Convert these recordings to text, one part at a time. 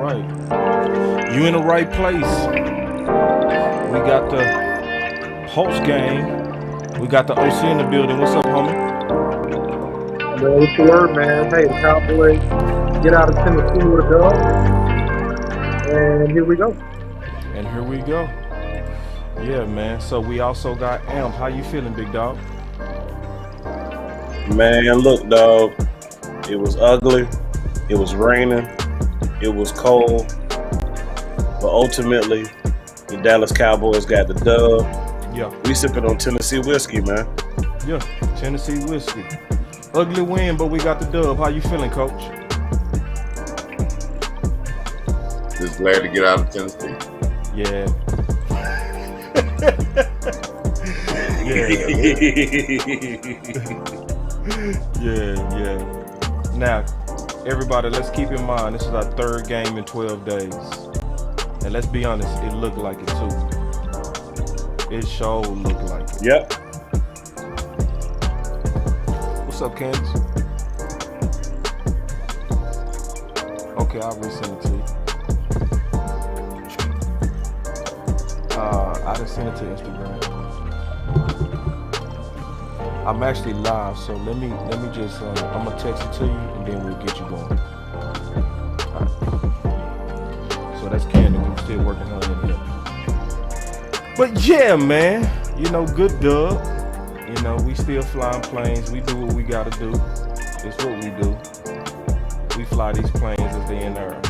right. You in the right place. We got the host game. We got the OC in the building. What's up, homie? Man, what's the word, man? Hey, the Cowboys get out of Tennessee with a dub, and here we go. And here we go. Yeah, man. So we also got Amp. How you feeling, big dog? Man, look, dog. It was ugly. It was raining. It was cold. But ultimately, the Dallas Cowboys got the dub. Yeah, We sipping on Tennessee whiskey, man. yeah. Tennessee whiskey. Ugly win, but we got the dub. How you feeling, coach? Just glad to get out of Tennessee. Yeah. Yeah, yeah. Now, everybody, let's keep in mind this is our third game in 12 days. And let's be honest, it looked like it too. It sure looked like it. Yep. What's up, Candace? Okay, I'll resend it to you. I just sent it to Instagram. I'm actually live, so let me just I'm gonna text it to you and then we'll get you going. Alright. So that's Candace. We're still working on it here. But yeah, man, you know, good dub. You know, we still flying planes. We do what we gotta do. It's what we do. We fly these planes as they in the air.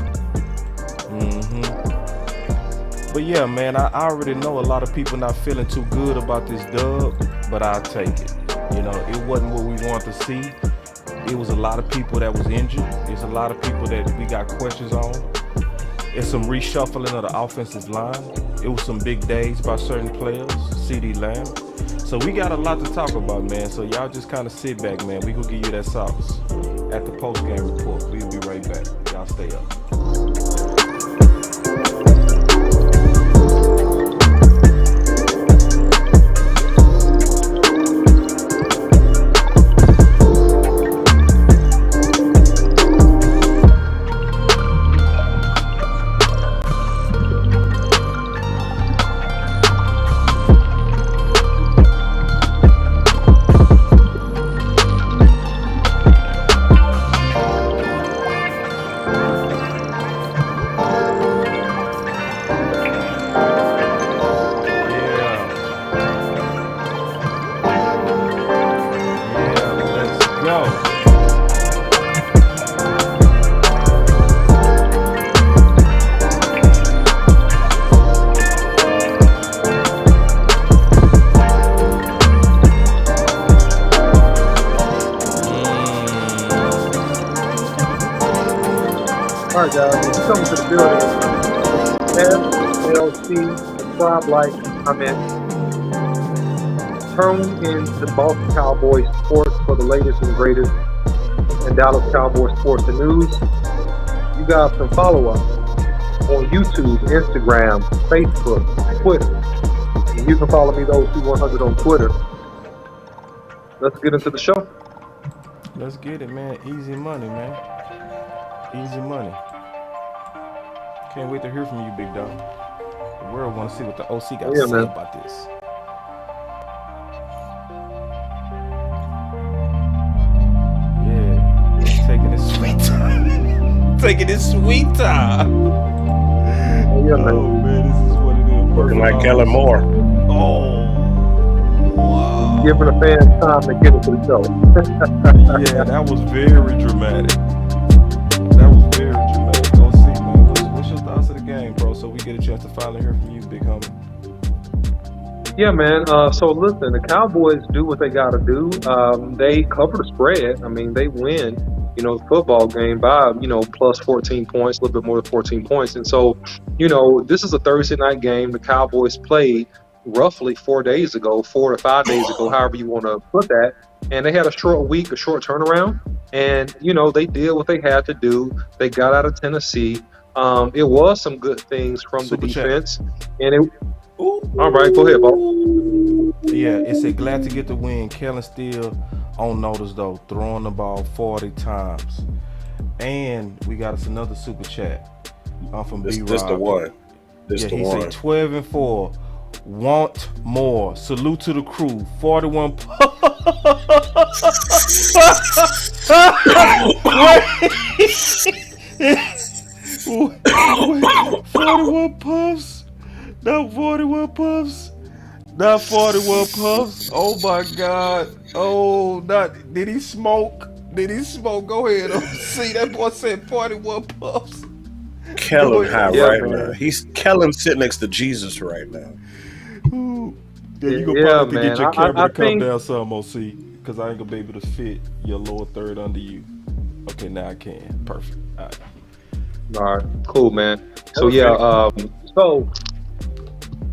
But yeah, man, I already know a lot of people not feeling too good about this dub, but I'll take it. You know, it wasn't what we wanted to see. It was a lot of people that was injured. There's a lot of people that we got questions on. It's some reshuffling of the offensive line. It was some big days by certain players, CD Lamb. So we got a lot to talk about, man. So y'all just kind of sit back, man. We gonna give you that sauce at the post-game report. We'll be right back. Y'all stay up. Yeah, yeah, let's go. All right, guys, if you come to the building, FLC, subscribe, like, comment, turn in to Boston Cowboys Sports for the latest and greatest in Dallas Cowboys sports and news. You guys can follow us on YouTube, Instagram, Facebook, Twitter. And you can follow me, the OC100, on Twitter. Let's get into the show. Let's get it, man. Easy money, man. Easy money. Can't wait to hear from you, big dog. The world want to see what the OC got to Yeah, say man. about this. Yeah, taking his sweet time. Taking his sweet time. Oh, yeah, man. Oh man, this is what it is. Looking like Kellen Moore. Oh, wow. Giving the fans time to get into the show. Yeah, that was very dramatic. That was very dramatic. Go see, man. What's your thoughts of the game, bro? So we get a chance to finally hear from you, big homie. Yeah, man. So listen, the Cowboys do what they got to do. They cover the spread. I mean, they win, the football game by, plus 14 points, a little bit more than 14 points. And so, this is a Thursday night game. The Cowboys played roughly 4 days ago, 4 to 5 days ago, however you want to put that. And they had a short week, a short turnaround. And, they did what they had to do. They got out of Tennessee. It was some good things from Super the chat. defense. And it, all right, go ahead, Bo. Yeah, it said glad to get the win. Kellen still on notice though, throwing the ball 40 times. And we got us another super chat. I'm from This B-Rob. this the one. This Yeah, the he one. say 12-4. Want more. Salute to the crew. 41. 41 puffs. Not 41 puffs. Not 41 puffs. Oh my God. Oh, not. Did he smoke? Did he smoke? Go ahead. See, that boy said 41 puffs. Go Kellen high ahead. Yeah, right man. now. Kellen sitting next to Jesus right now. Ooh. Yeah, you gonna Yeah, probably have to get man. your camera I to come think. down some, OC, because I ain't gonna be able to fit your lower third under you. Okay, now I can. Perfect. All right. All right, cool, man. So yeah, Perfect. so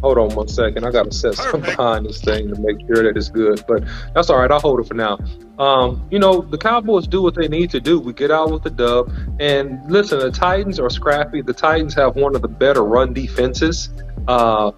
hold on 1 second. I gotta set something behind this thing to make sure that it's good. But that's all right. I'll hold it for now. The Cowboys do what they need to do. We get out with the dub. And listen, the Titans are scrappy. The Titans have one of the better run defenses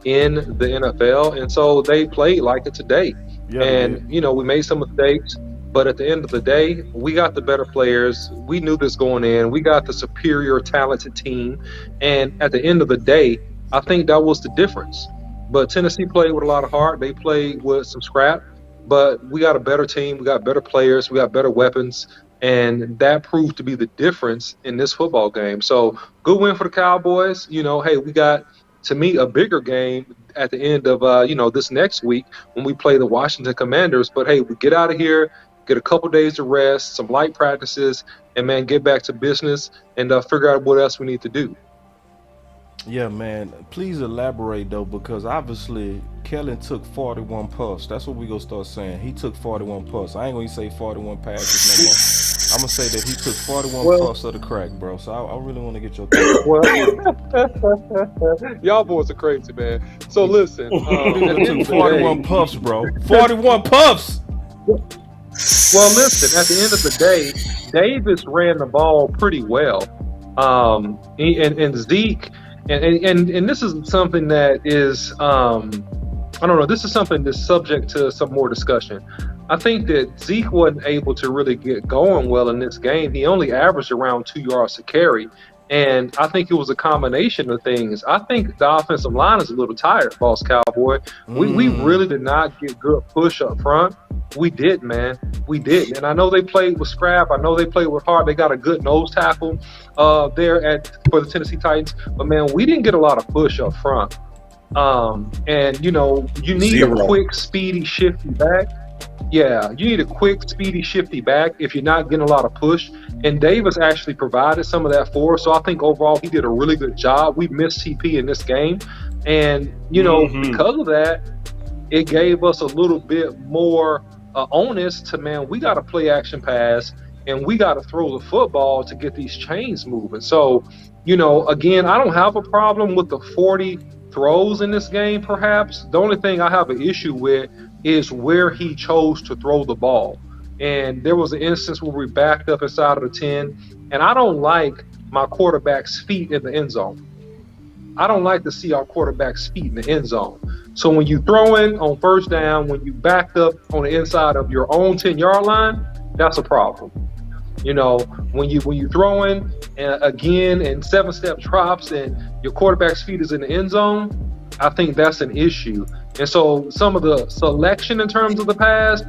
in the NFL, and so they played like it today. Yeah, they And did. we made some mistakes. But at the end of the day, we got the better players. We knew this going in. We got the superior, talented team. And at the end of the day, I think that was the difference. But Tennessee played with a lot of heart. They played with some scrap. But we got a better team. We got better players. We got better weapons. And that proved to be the difference in this football game. So good win for the Cowboys. Hey, we got, to me, a bigger game at the end of this next week when we play the Washington Commanders. But hey, we get out of here, get a couple days of rest, some light practices, and man, get back to business and figure out what else we need to do. Yeah, man. Please elaborate though, because obviously Kellen took 41 puffs. That's what we gonna start saying. He took 41 puffs. I ain't gonna say 41 passes no more. I'm gonna say that he took 41 Well, puffs of the crack, bro. So I really want to get your thoughts on well, it. y'all boys are crazy, man. So listen, Dude, at I the end took of the day, 41 puffs, bro. 41 puffs. well, listen, at the end of the day, Davis ran the ball pretty well. And Zeke, and this is something that is, I don't know, this is something that's subject to some more discussion. I think that Zeke wasn't able to really get going well in this game. He only averaged around 2 yards to carry. And I think it was a combination of things. I think the offensive line is a little tired, Boss Cowboy. We really did not get good push up front. We did, man. We did. And I know they played with scrap. I know they played with heart. They got a good nose tackle there for the Tennessee Titans. But, man, we didn't get a lot of push up front. And, you need a Zero. quick, speedy, shifty back. Yeah, you need a quick, speedy, shifty back if you're not getting a lot of push. And Davis actually provided some of that for us. So I think overall he did a really good job. We missed TP in this game. And, because of that, it gave us a little bit more onus to, man, we got to play action pass and we got to throw the football to get these chains moving. So, again, I don't have a problem with the 40 throws in this game, perhaps. The only thing I have an issue with is where he chose to throw the ball. And there was an instance where we backed up inside of the 10, and I don't like my quarterback's feet in the end zone. I don't like to see our quarterback's feet in the end zone. So when you throw in on first down, when you backed up on the inside of your own 10-yard line, that's a problem. When you throw in again and 7-step drops and your quarterback's feet is in the end zone, I think that's an issue. And so some of the selection in terms of the pass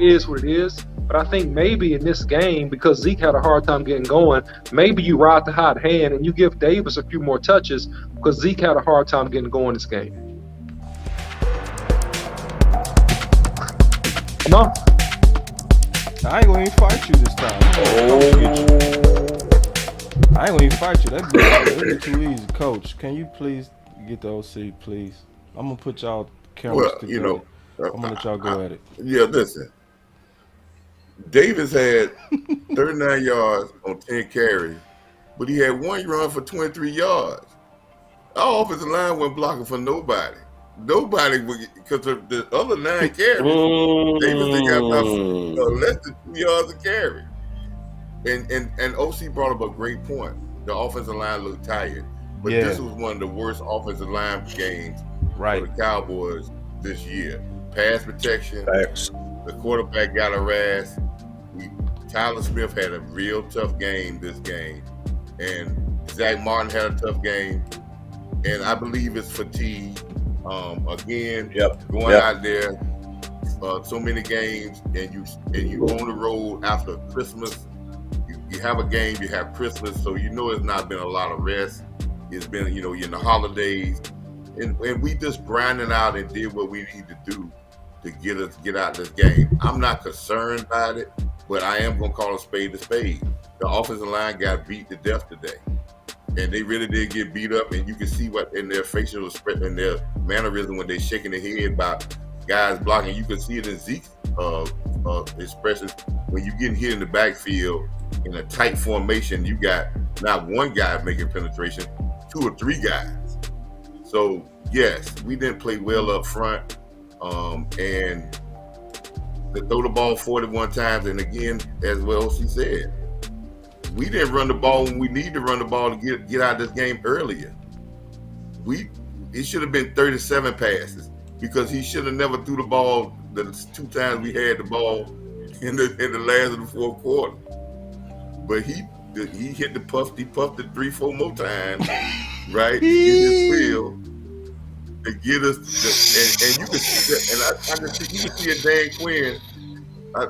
is what it is. But I think maybe in this game, because Zeke had a hard time getting going, maybe you ride the hot hand and you give Davis a few more touches because Zeke had a hard time getting going this game. Come on. I ain't gonna even fight you this time. I ain't gonna even fight you. That'd be too easy. Coach, can you please get the OC, please? I'm gonna put y'all cameras Well, together. I'm gonna let y'all go at it. Yeah, listen. Davis had 39 yards on 10 carries, but he had one run for 23 yards. Our offensive line wasn't blocking for nobody. Nobody would, because of the other 9 carries, Davis had got about less than 2 yards a carry. And OC brought up a great point. The offensive line looked tired, but this was one of the worst offensive line games for the Cowboys this year. Pass protection. Thanks. The quarterback got harassed. Tyler Smith had a real tough game this game. And Zach Martin had a tough game, and I believe it's fatigue. Again, going out there so many games, and you on the road after Christmas. You have a game, you have Christmas, so it's not been a lot of rest. It's been you're in the holidays, and we just grinding out and did what we need to do to get out this game. I'm not concerned about it, but I am gonna call a spade a spade. The offensive line got beat to death today. And they really did get beat up, and you can see what in their facial expression, in their mannerism when they shaking their head about guys blocking. You can see it in Zeke's expressions when you getting hit in the backfield in a tight formation. You got not one guy making penetration, 2 or 3 guys. So yes, we didn't play well up front, and to throw the ball 41 times, and again, as well she said, we didn't run the ball when we need to run the ball to get out of this game earlier. It should have been 37 passes because he should have never threw the ball the 2 times we had the ball in the last of the 4th quarter. But he hit the puff. He puffed it 3-4 more times, right? In his field to get us. And you can see that. And I can see you can see a Dan Quinn.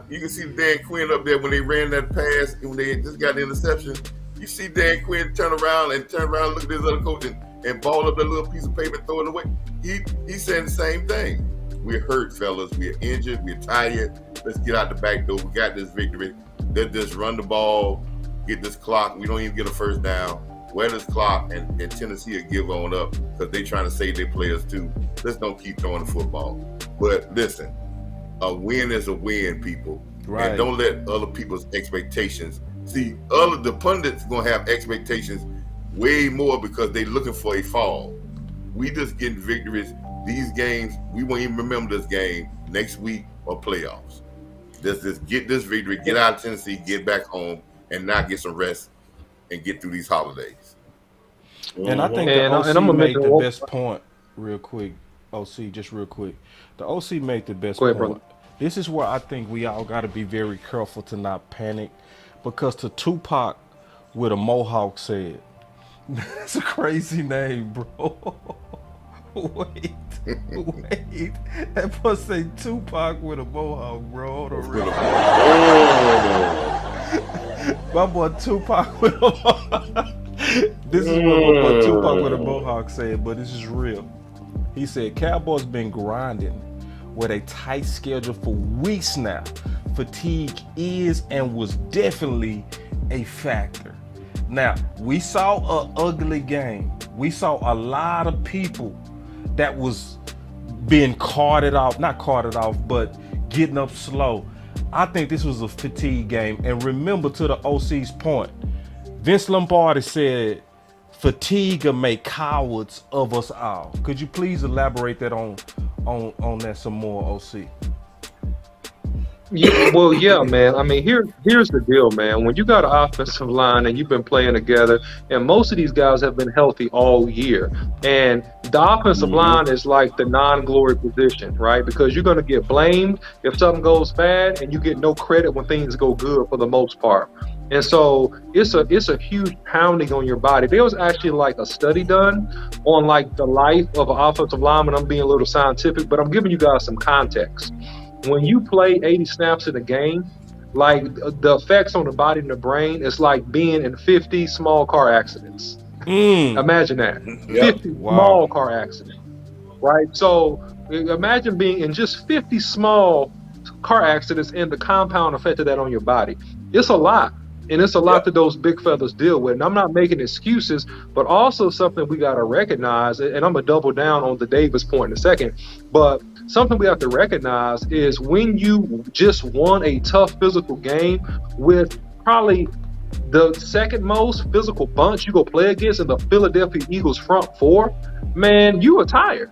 You can see Dan Quinn up there when they ran that pass and when they just got the interception. You see Dan Quinn turn around, look at his other coach and ball up that little piece of paper, throw it away. He's saying the same thing. We're hurt, fellas. We're injured. We're tired. Let's get out the back door. We got this victory. Let's just run the ball, get this clock. We don't even get a first down. Wear this clock, and Tennessee will give on up because they trying to save their players too. Let's don't keep throwing the football. But listen, a win is a win, people. Right. And don't let other people's expectations. See, the pundits gonna have expectations way more because they looking for a fall. We just getting victories. These games, we won't even remember this game next week or playoffs. Let's just get this victory, get out of Tennessee, get back home, and not get some rest and get through these holidays. And I think the OC made the best point real quick. OC, just real quick. The OC made the best point. Brother. This is where I think we all got to be very careful to not panic, because to Tupac with a mohawk said, that's a crazy name, bro. Wait. That must say Tupac with a mohawk, bro. My boy Tupac with a mohawk. This is what my boy Tupac with a mohawk said, but this is real. He said, Cowboys been grinding with a tight schedule for weeks now. Fatigue is and was definitely a factor. Now, we saw an ugly game. We saw a lot of people that was being not carted off, but getting up slow. I think this was a fatigue game. And remember, to the OC's point, Vince Lombardi said, fatigue will make cowards of us all. Could you please elaborate that on that some more, OC? Yeah, man. I mean, here's the deal, man. When you got an offensive line and you've been playing together, and most of these guys have been healthy all year, and the offensive line is like the non-glory position, right? Because you're going to get blamed if something goes bad, and you get no credit when things go good for the most part. And so it's a huge pounding on your body. There was actually like a study done on like the life of an offensive lineman. I'm being a little scientific, but I'm giving you guys some context. When you play 80 snaps in a game, like the effects on the body and the brain is like being in 50 small car accidents. Imagine that. 50 small car accidents, right? So imagine being in just 50 small car accidents and the compound effect of that on your body. It's a lot. And it's a lot that those big fellas deal with. And I'm not making excuses, but also something we got to recognize, and I'm going to double down on the Davis point in a second, but something we have to recognize is when you just won a tough physical game with probably the second most physical bunch you go play against in the Philadelphia Eagles front four, man, you were tired.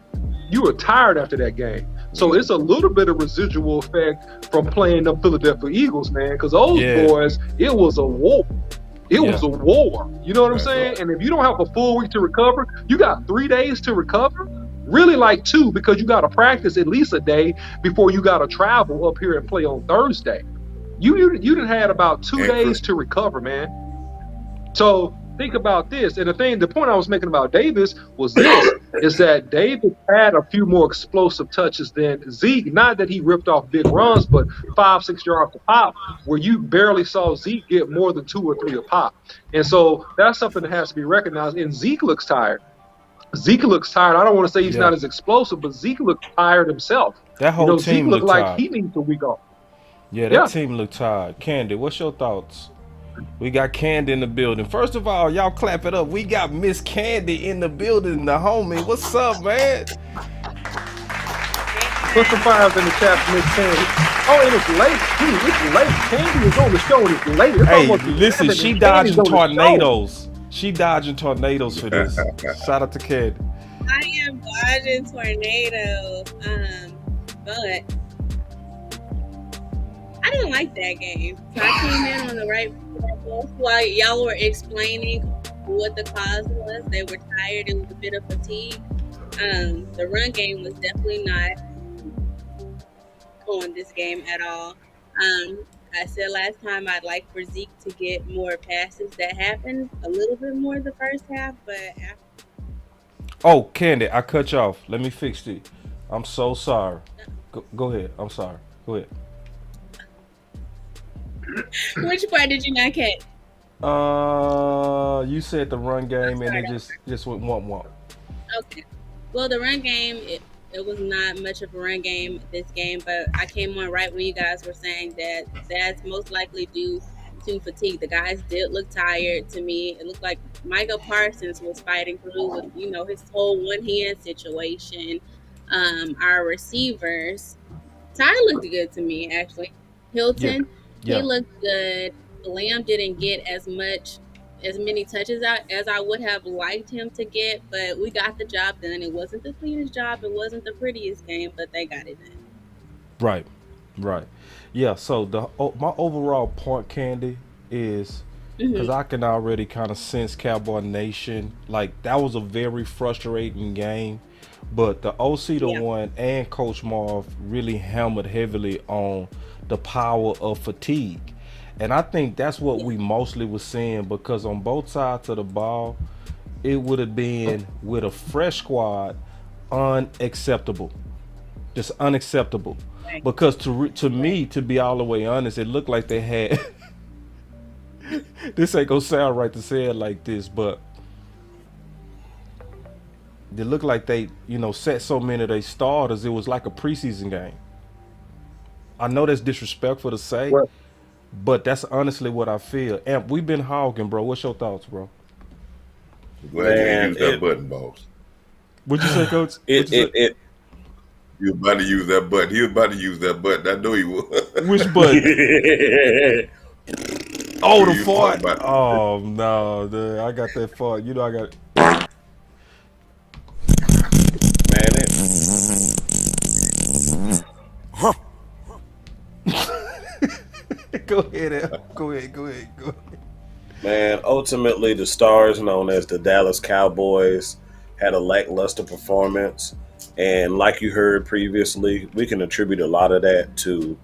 You were tired after that game. So it's a little bit of residual effect from playing the Philadelphia Eagles, man, because those boys, it was a war. It was a war. You know what I'm saying? And if you don't have a full week to recover, you got 3 days to recover. Really like 2, because you got to practice at least a day before you got to travel up here and play on Thursday. You done had about 2 days to recover, man. So think about this. And the point I was making about Davis was this: is that Davis had a few more explosive touches than Zeke. Not that he ripped off big runs, but 5, 6 yards a pop, where you barely saw Zeke get more than 2 or 3 a pop. And so that's something that has to be recognized. And Zeke looks tired. Zeke looks tired. I don't want to say he's Yeah. not as explosive, but Zeke looks tired himself. That whole Zeke team looked looked like tired. he needs a week off. Yeah, that Yeah. team looked tired. Candy, what's your thoughts? We got Candy in the building. First of all, y'all clap it up. We got Miss Candy in the building, the homie. What's up, man? Put some fives in the chat for Miss Candy. Oh, and it's late, too. It's late. Candy is on the show, and it's late. It's Hey, almost listen, 11, she and Candy's dodging on the show. tornadoes. She dodging tornadoes for this. Shout out to Candy. I am dodging tornadoes, but I didn't like that game. So I came in on the right foot while y'all were explaining what the cause was. They were tired and with a bit of fatigue. The run game was definitely not on this game at all. I said last time I'd like for Zeke to get more passes. That happened a little bit more the first half, but after Oh, Candy, I cut you off. Let me fix it. I'm so sorry. Go ahead. I'm sorry. Go ahead. which part did you not catch? You said the run game and it just went womp. Okay. Well, the run game, it was not much of a run game this game, but I came on right when you guys were saying that that's most likely due to fatigue. The guys did look tired to me. It looked like Micah Parsons was fighting through with, his whole one-hand situation. Our receivers, Ty looked good to me, actually. Hilton, Yeah. he looked good. Lamb didn't get as many touches out as I would have liked him to get, but we got the job done. It wasn't the cleanest job. It wasn't the prettiest game, but they got it done. Right. Yeah. So my overall point, Candy, is because I can already kind of sense Cowboy Nation. Like that was a very frustrating game, but the OC the one and Coach Marv really hammered heavily on the power of fatigue. And I think that's what we mostly was seeing because on both sides of the ball, it would have been with a fresh squad unacceptable. Just unacceptable. Because to me, to be all the way honest, it looked like they had this ain't gonna sound right to say it like this, but it looked like they, set so many of their starters, it was like a preseason game. I know that's disrespectful to say. Well, but that's honestly what I feel. And we've been hogging, bro. What's your thoughts, bro? Glad you ain't used that button, boss. What'd you say, Coach? You was about to use that button. He was about to use that button. I know he was. Which button? Oh, the You fart. talking about- Oh no, dude, I got that fart. I got. Go ahead, Al. Go ahead. Man, ultimately, the stars known as the Dallas Cowboys had a lackluster performance. And like you heard previously, we can attribute a lot of that to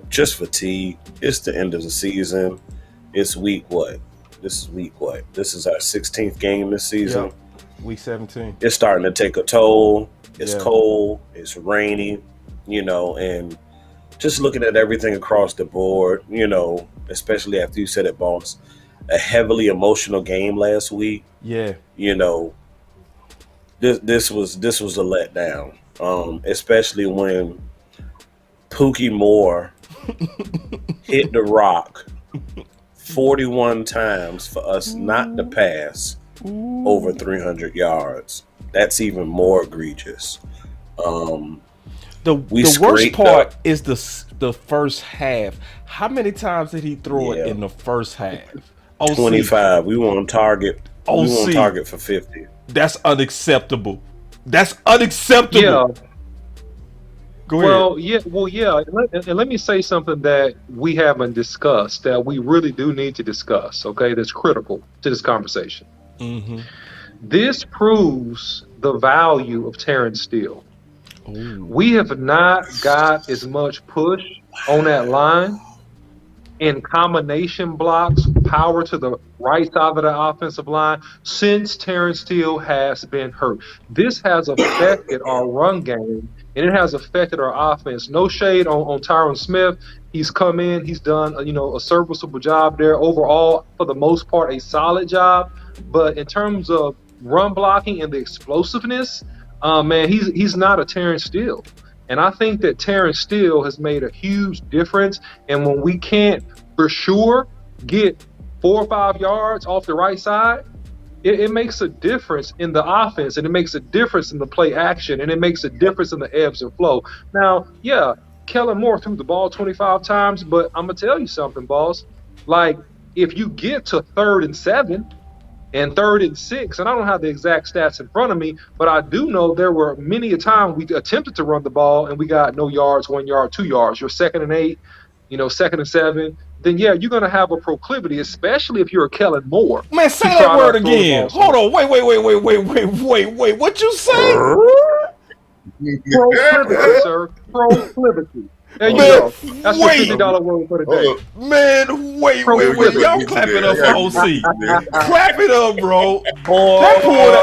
just fatigue. It's the end of the season. It's week what? This is week what? This is our 16th game this season. Yeah. Week 17. It's starting to take a toll. It's Yeah. cold. It's rainy, and just looking at everything across the board, especially after you said it, boss, a heavily emotional game last week. Yeah. This was a letdown, especially when Pookie Moore hit the rock 41 times for us not to pass over 300 yards. That's even more egregious. The worst scraped part up. is the first half. How many times did he throw it Yeah. in the first half? OC, 25. We want target. We OC. want target for 50. That's unacceptable. That's unacceptable. yeah. Go ahead. Yeah. And let me say something that we haven't discussed that we really do need to discuss. Okay, that's critical to this conversation. Mm-hmm. This proves the value of Terrence Steele. Ooh. We have not got as much push on that line in combination blocks, power to the right side of the offensive line since Terrence Steele has been hurt. This has affected our run game and it has affected our offense. No shade on Tyron Smith. He's come in, he's done a serviceable job there. Overall, for the most part, a solid job. But in terms of run blocking and the explosiveness, man, he's not a Terrence Steele. And I think that Terrence Steele has made a huge difference. And when we can't for sure get 4 or 5 yards off the right side, it makes a difference in the offense, and it makes a difference in the play action, and it makes a difference in the ebbs and flow. Now, yeah, Kellen Moore threw the ball 25 times, but I'm going to tell you something, boss. Like, if you get to 3rd and 7 and 3rd and 6, and I don't have the exact stats in front of me, but I do know there were many a time we attempted to run the ball and we got no yards, 1 yard, 2 yards. You're 2nd and 8, 2nd and 7. Then, yeah, you're going to have a proclivity, especially if you're a Kellen Moore. Man, say that word again. Hold on. Wait. What you say? Proclivity, sir. Proclivity. There you go. That's your $50 word for the day. Man, wait. Y'all clap it up for OC. Clap it up, bro. Boy, that pulled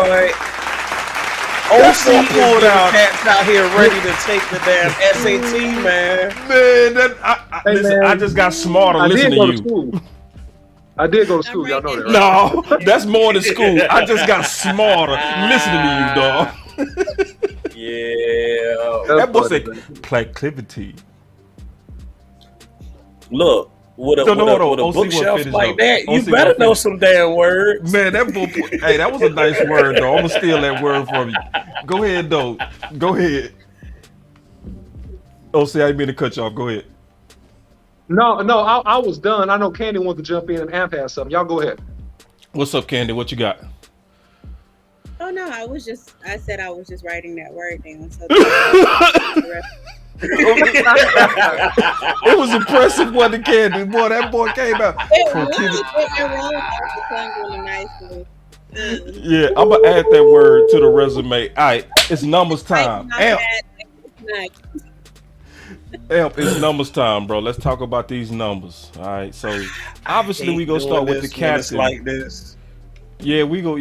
OC pulled out. Cats out here ready to take the damn SAT, man. Man, I just got smarter listening to you. School. I did go to school. Y'all know that, right? No, that's more than school. I just got smarter listening to you, dog. Yeah. That boy said proclivity. Look, with a bookshelf like that, you better know some damn words. Man, that book, hey, that was a nice word, though. I'm going to steal that word from you. Go ahead, though. Go ahead. Oh, see, I didn't mean to cut you off. Go ahead. No, I was done. I know Candy wanted to jump in and Amp has something. Y'all go ahead. What's up, Candy? What you got? Oh, no, I said I was just writing that word down. So it was impressive what the Candy. Boy, that boy came out. Yeah, I'm going to add that word to the resume. All right, it's numbers time. Amp, it's numbers time, bro. Let's talk about these numbers. All right, so obviously we gonna start with the captain. Like this. Yeah, we go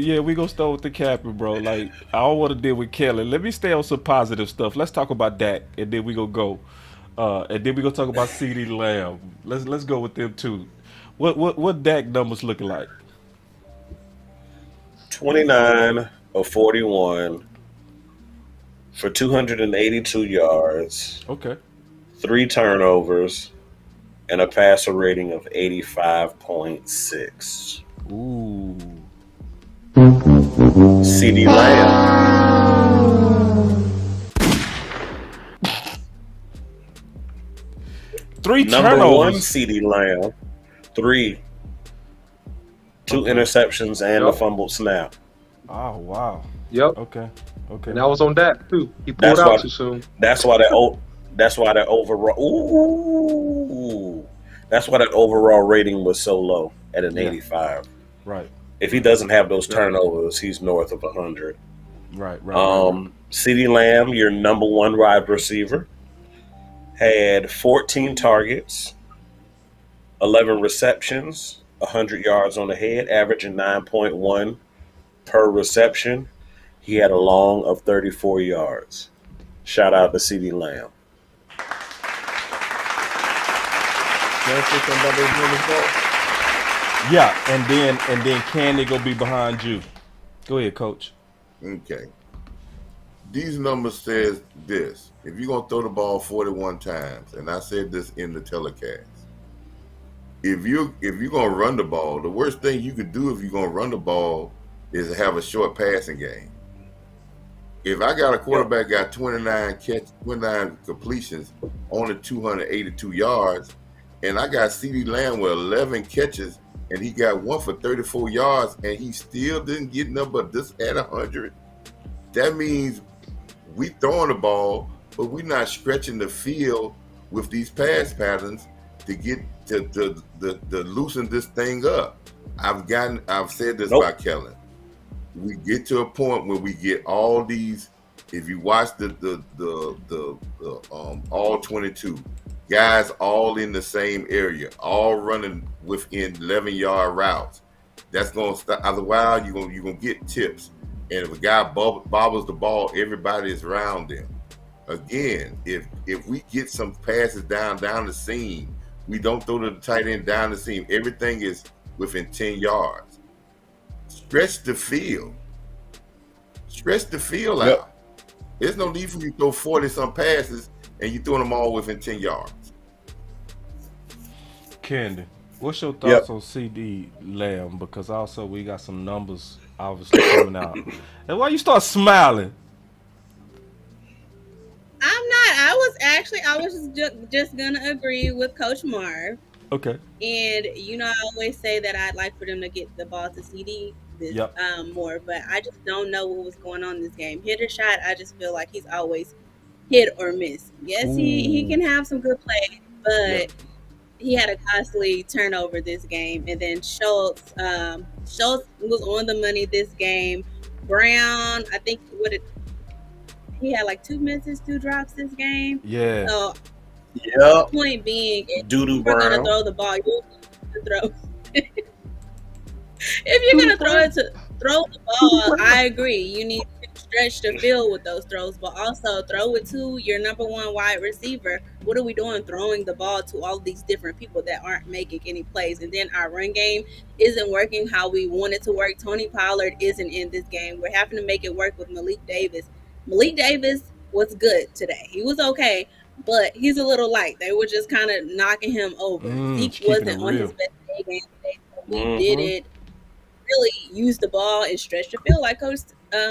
start with the captain, bro. Like I don't want to deal with Kelly. Let me stay on some positive stuff. Let's talk about Dak, and then we go. And then we gonna talk about CeeDee Lamb. Let's go with them too. What Dak numbers looking like? 29 of 41 for 282 yards. Okay. 3 turnovers and a passer rating of 85.6. Ooh. CeeDee Lamb. Three Number turnovers. 1 CeeDee Lamb. 3. 2 interceptions and a fumbled snap. Oh wow. Yep. Okay. And that was on Dak too. He pulled out too soon. That's why that overall. Ooh. That's why that overall rating was so low at an 85. Right. If he doesn't have those turnovers, he's north of 100. Right. CeeDee Lamb, your number 1 wide receiver, had 14 targets, 11 receptions, 100 yards on the head, averaging 9.1 per reception. He had a long of 34 yards. Shout out to CeeDee Lamb. Yeah, and then Candy go be behind you. Go ahead, Coach. Okay. These numbers says this. If you're going to throw the ball 41 times, and I said this in the telecast, if you're going to run the ball, the worst thing you could do if you're going to run the ball is have a short passing game. If I got a quarterback got 29 completions, only 282 yards, and I got CeeDee Lamb with 11 catches, and he got 1 for 34 yards, and he still didn't get nothing but this at 100, that means we throwing the ball, but we're not stretching the field with these pass patterns to get to loosen this thing up. I've said this about Kellen. We get to a point where we get all these. If you watch the all 22, guys all in the same area, all running within 11-yard routes. That's going to stop. Otherwise, you're gonna get tips. And if a guy bobbles the ball, everybody is around them. Again, if we get some passes down the seam, we don't throw the tight end down the seam. Everything is within 10 yards. Stretch the field. Stretch the field out. There's no need for you to throw 40-some passes and you're throwing them all within 10 yards. Candy, what's your thoughts on CD Lamb? Because also we got some numbers obviously coming out. And why you start smiling? I'm not. I was just gonna agree with Coach Marv. Okay. And I always say that I'd like for them to get the ball to CD more, but I just don't know what was going on in this game. Hit or shot, I just feel like he's always hit or miss. Yes, he can have some good plays, but he had a costly turnover this game. And then Schultz was on the money this game. Brown, I think he had like 2 misses, 2 drops this game. Yeah. So point being, if Doo-doo you're Brown. gonna throw the ball, you throw. If you're gonna throw the ball, I agree. You need to stretch the field with those throws, but also throw it to your number 1 wide receiver. What are we doing throwing the ball to all these different people that aren't making any plays? And then our run game isn't working how we want it to work. Tony Pollard isn't in this game. We're having to make it work with Malik Davis. Malik Davis was good today. He was okay, but he's a little light. They were just kind of knocking him over. Zeke wasn't on his best day game today. So we didn't really use the ball and stretch the field like Coach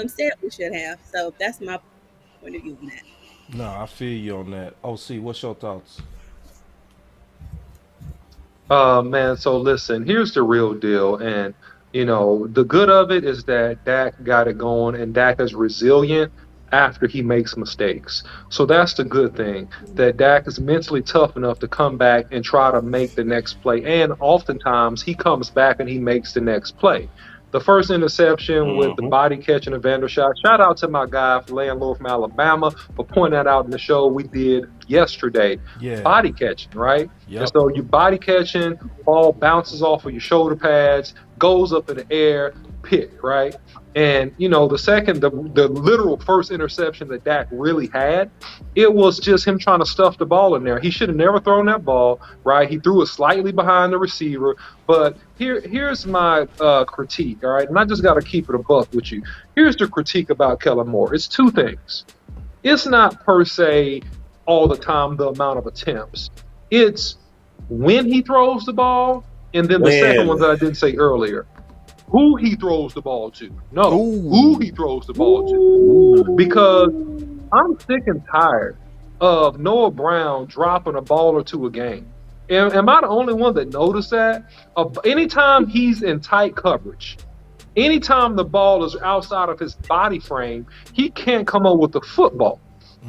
said we should have. So that's my point of view on that. No, I feel you on that. OC, what's your thoughts? Man, so listen, here's the real deal. And, the good of it is that Dak got it going, and Dak is resilient after he makes mistakes. So that's the good thing, that Dak is mentally tough enough to come back and try to make the next play. And oftentimes he comes back and he makes the next play. The first interception with the body catching of Vandershot. Shout out to my guy for laying low from Alabama for pointing that out in the show we did yesterday. Yeah. Body catching, right? Yep. And so you body catching, ball bounces off of your shoulder pads, goes up in the air, pick, right? And, the literal first interception that Dak really had, it was just him trying to stuff the ball in there. He should have never thrown that ball, right? He threw it slightly behind the receiver. But here's my critique, all right? And I just got to keep it a buck with you. Here's the critique about Kellen Moore. It's 2 things. It's not per se all the time the amount of attempts. It's when he throws the ball, and then the second one that I didn't say earlier. Who he throws the ball to. No, who he throws the ball to. Because I'm sick and tired of Noah Brown dropping a ball or 2 a game. Am I the only one that noticed that? Anytime he's in tight coverage, anytime the ball is outside of his body frame, he can't come up with the football.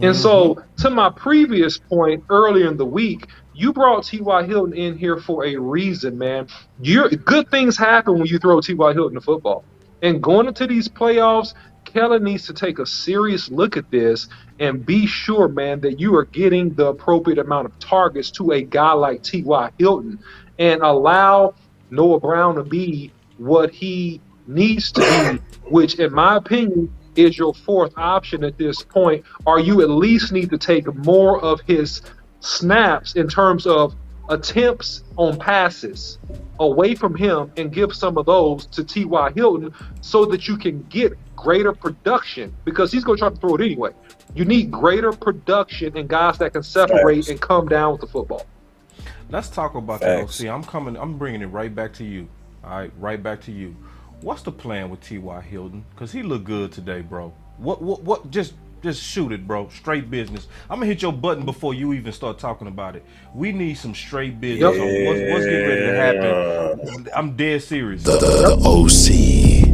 And so, to my previous point earlier in the week, you brought T.Y. Hilton in here for a reason, man. Good things happen when you throw T.Y. Hilton the football. And going into these playoffs, Kellen needs to take a serious look at this and be sure, man, that you are getting the appropriate amount of targets to a guy like T.Y. Hilton and allow Noah Brown to be what he needs to be, which, in my opinion, is your 4th option at this point, or you at least need to take more of his snaps in terms of attempts on passes away from him and give some of those to T.Y. Hilton so that you can get greater production, because he's going to try to throw it anyway. You need greater production and guys that can separate and come down with the football. Let's talk about that, OC. I'm bringing it right back to you. All right, right back to you. What's the plan with T.Y. Hilton? Because he looked good today, bro. What? Just shoot it, bro. Straight business. I'm going to hit your button before you even start talking about it. We need some straight business on what's getting ready to happen. I'm dead serious. The OC.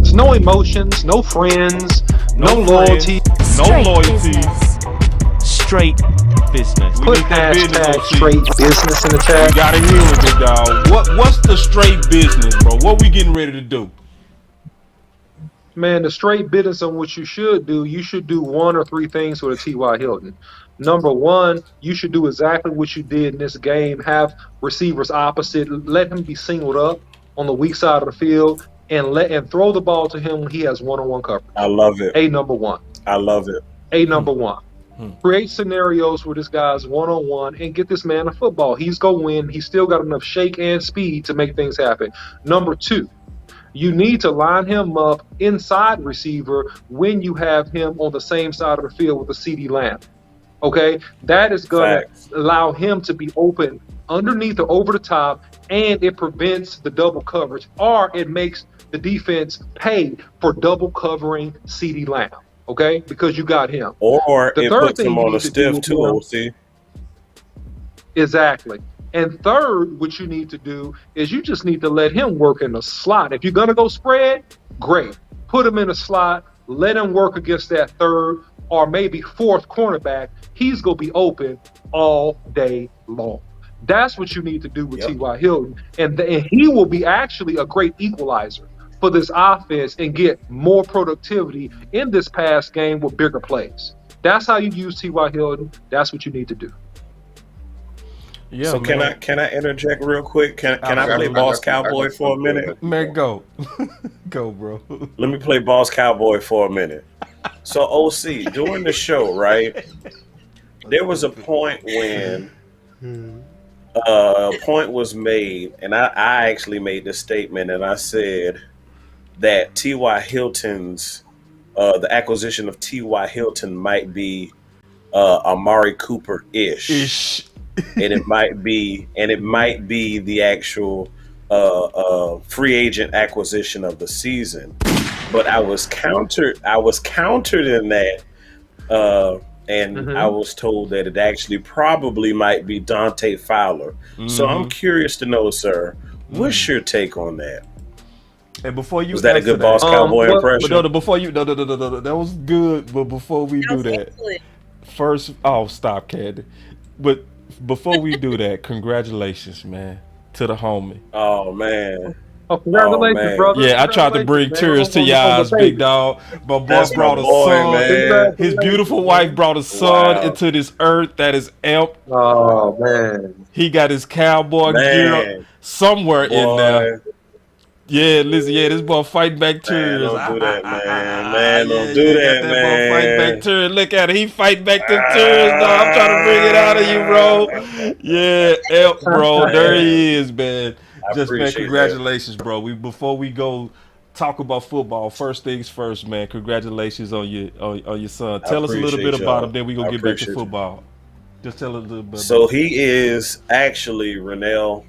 There's no emotions, no friends, no loyalty. No loyalty. Straight business. We Put need that business, hashtag OC. straight business in the We chat. got to hear it, big dog. What's the straight business, bro? What we getting ready to do? Man, the straight business on what you should do one or three things with a T.Y. Hilton. Number one, you should do exactly what you did in this game. Have receivers opposite, let him be singled up on the weak side of the field, and throw the ball to him when he has one-on-one I coverage. love it. Number one. I love it. Number one. Create scenarios where this guy's one-on-one and get this man a football. He's going to win. He's still got enough shake and speed to make things happen. Number two, you need to line him up inside receiver when you have him on the same side of the field with a CD Lamb. Okay? That is going to allow him to be open underneath or over the top, and it prevents the double coverage, or it makes the defense pay for double covering CD Lamb. Okay? Because you got him. Or The it third puts thing him you on need a to do stiff with too, him- OC. Exactly. And third, what you need to do is you just need to let him work in the slot. If you're going to go spread, great. Put him in a slot. Let him work against that third or maybe fourth cornerback. He's going to be open all day long. That's what you need to do with T.Y. Hilton. And he will be actually a great equalizer for this offense and get more productivity in this past game with bigger plays. That's how you use T.Y. Hilton. That's what you need to do. Yeah, So man. can I interject real quick? Can I got play you. Boss Cowboy for a minute? Man, go. Go, bro. Let me play Boss Cowboy for a minute. So OC, during the show, right? There was a point when a point was made, and I actually made this statement, and I said that T.Y. Hilton's the acquisition of T.Y. Hilton might be Amari Cooper-ish. Ish. and it might be the actual free agent acquisition of the season. But I was countered in that, and I was told that it actually probably might be Dante Fowler. So I'm curious to know, sir, what's your take on that? And before you Was that a answer good Boss Cowboy impression? But no, before you, no, that was good. But before we do that, Excellent. first, stop, Candy. But before we do that, congratulations, man, to the homie. Oh man. Oh, congratulations, man. brother. Yeah, I tried to bring tears to your eyes, big dog. My boy That's my brought a boy, son. man. His beautiful wife brought a son Wow. into this earth that is amp. Oh, man. He got his cowboy gear Man. somewhere in there. Boy. Yeah, listen, this boy fighting back Man, tears. don't do that, man. Man, don't do that, Boy man. fighting back tears. Look at it. He fighting back them tears, dog. I'm trying to bring it out of you, bro. Yeah, bro. There he is, man. I Just, man, appreciate congratulations, bro. Before we go talk about football, first things first, man. Congratulations on your son. Tell us a little bit appreciate about y'all. him, then we gonna I get back to appreciate you. football. Just tell us a little bit. So he is actually Renell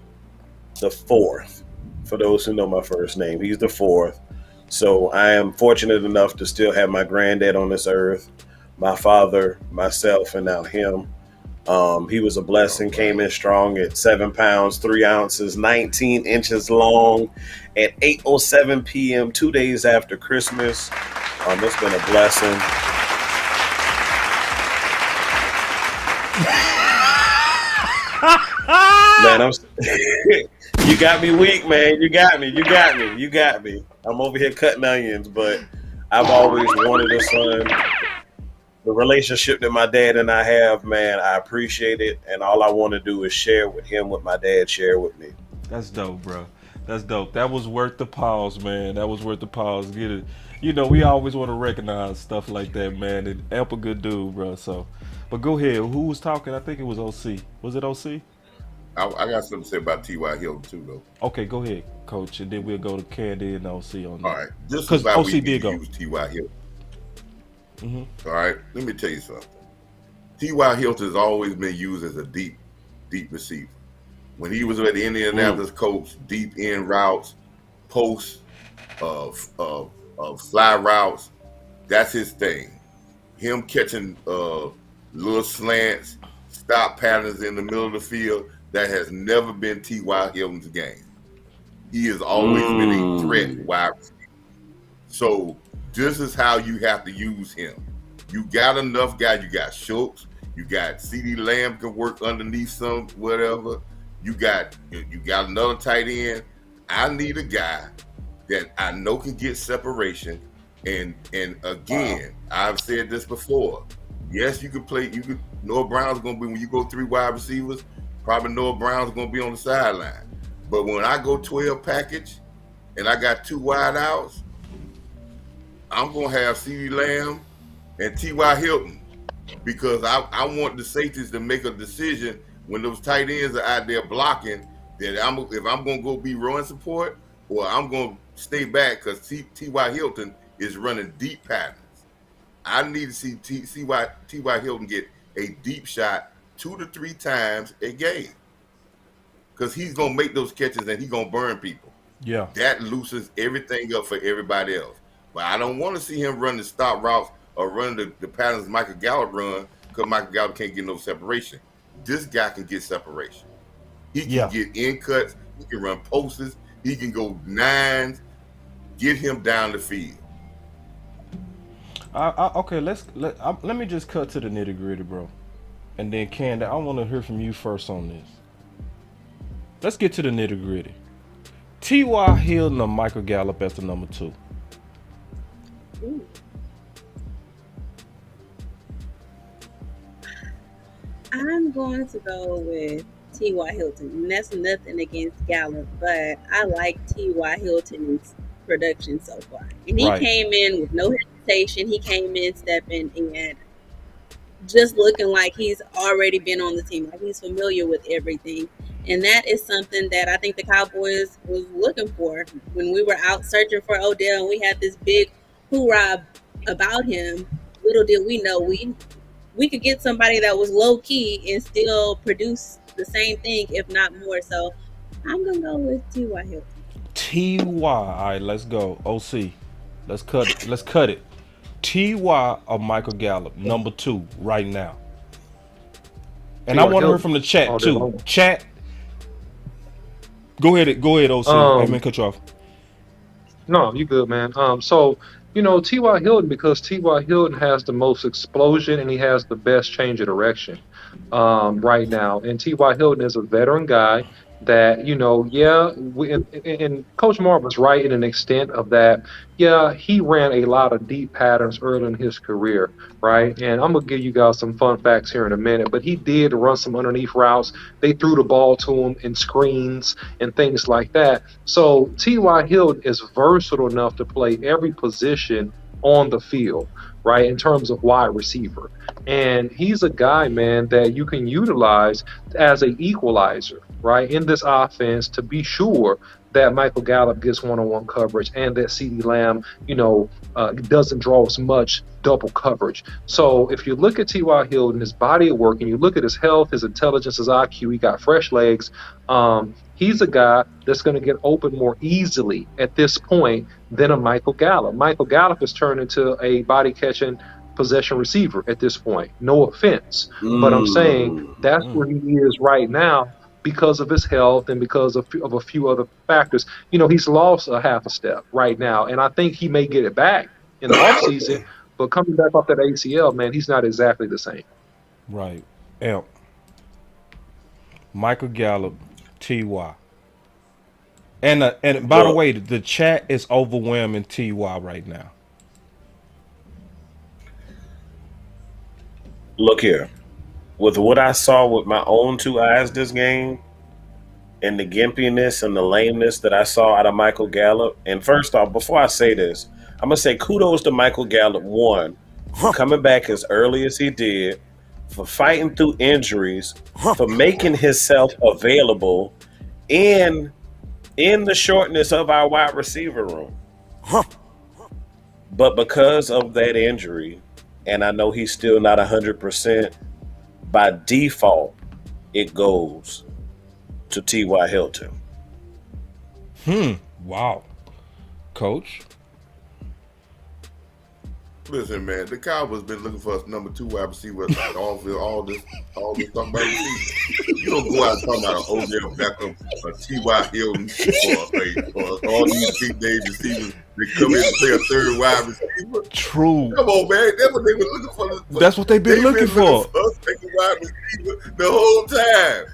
the fourth. For those who know my first name, he's the fourth. So I am fortunate enough to still have my granddad on this earth, my father, myself, and now him. He was a blessing, came in strong at 7 pounds, 3 ounces, 19 inches long at 8:07 p.m., 2 days after Christmas. It's been a blessing. Man, you got me weak, man. You got me. I'm over here cutting onions, but I've always wanted a son. The relationship that my dad and I have, man, I appreciate it, and all I want to do is share with him what my dad shared with me. That's dope, bro. That's dope. That was worth the pause, man. That was worth the pause. Get it. You know, we always want to recognize stuff like that, man. And Amp a good dude, bro. So, but go ahead. Who was talking? I think it was OC. Was it OC? I got something to say about T.Y. Hilton too, though. Okay, go ahead, Coach, and then we'll go to Candy and OC on that. All right, this is Because why OC we need did to go. use T.Y. Hilton. All right, let me tell you something. T.Y. Hilton has always been used as a deep receiver. When he was at the Indianapolis Colts, deep end routes, post, fly routes, that's his thing. Him catching little slants, stop patterns in the middle of the field, that has never been T.Y. Hilton's game. He has always been a threat wide receiver. So this is how you have to use him. You got enough guys. You got Schultz. You got CD Lamb can work underneath some whatever. You got another tight end. I need a guy that I know can get separation, And again, I've said this before. Yes, you could play. Noah Brown's gonna be when you go 3 wide receivers. Probably Noah Brown's gonna be on the sideline. But when I go 12 package and I got 2 wide outs, I'm gonna have CeeDee Lamb and T.Y. Hilton because I want the safeties to make a decision when those tight ends are out there blocking that if I'm gonna go be run support or I'm gonna stay back because T.Y. Hilton is running deep patterns. I need to see T.Y. Hilton get a deep shot 2 to 3 times a game because he's gonna make those catches and he's gonna burn people. Yeah. That loosens everything up for everybody else. But I don't want to see him run the stop routes or run the patterns Michael Gallup run because Michael Gallup can't get no separation. This guy can get separation. He can get in cuts. He can run posts. He can go 9s. Get him down the field. Okay, let me just cut to the nitty gritty, bro. And then Candy, I want to hear from you first on this. Let's get to the nitty gritty. T.Y. Hilton or Michael Gallup as the number 2? Ooh. I'm going to go with T.Y. Hilton. And that's nothing against Gallup, but I like T.Y. Hilton's production so far. And he came in with no hesitation. He came in stepping in, just looking like he's already been on the team, like he's familiar with everything. And that is something that I think the Cowboys was looking for when we were out searching for Odell and we had this big hoorah about him. Little did we know we could get somebody that was low key and still produce the same thing, if not more. So I'm gonna go with T.Y. Hilton. T.Y. All right, let's go. OC. Let's cut it. T.Y. or Michael Gallup, number 2 right now. And I want to hear from the chat too. Chat. Go ahead, OC. I mean, cut you off. No, you good, man. So, T.Y. Hilton, because T.Y. Hilton has the most explosion and he has the best change of direction right now. And T.Y. Hilton is a veteran guy that, and Coach Marvin's right in an extent of that. Yeah, he ran a lot of deep patterns early in his career, right? And I'm going to give you guys some fun facts here in a minute, but he did run some underneath routes. They threw the ball to him in screens and things like that. So T.Y. Hilton is versatile enough to play every position on the field, right, in terms of wide receiver. And he's a guy, man, that you can utilize as an equalizer, right, in this offense to be sure that Michael Gallup gets one-on-one coverage and that CeeDee Lamb, doesn't draw as much double coverage. So if you look at T.Y. Hilton, his body of work, and you look at his health, his intelligence, his IQ, he got fresh legs. He's a guy that's going to get open more easily at this point than a Michael Gallup. Michael Gallup has turned into a body-catching possession receiver at this point. No offense, but I'm saying that's where he is right now because of his health and because of a few other factors. He's lost a half a step right now, and I think he may get it back in the offseason, but coming back off that ACL, man, he's not exactly the same. Right. Michael Gallup, T.Y. And by the way, the chat is overwhelming T.Y. right now. Look here. With what I saw with my own 2 eyes this game and the gimpiness and the lameness that I saw out of Michael Gallup, and first off, before I say this, I'm going to say kudos to Michael Gallup, one, for coming back as early as he did, for fighting through injuries, for making himself available in the shortness of our wide receiver room. But because of that injury, and I know he's still not 100%, by default, it goes to T.Y. Hilton. Wow. Coach? Listen, man, the Cowboys been looking for us number 2 wide receiver all this talk about receiver. You don't go out and talk about an Odell Beckham, a T.Y. Hilton, or all these big name receivers that come in and play a 3rd wide receiver. True. Come on, man. That's what they were looking for. That's what they've been looking for. Us taking wide receiver the whole time.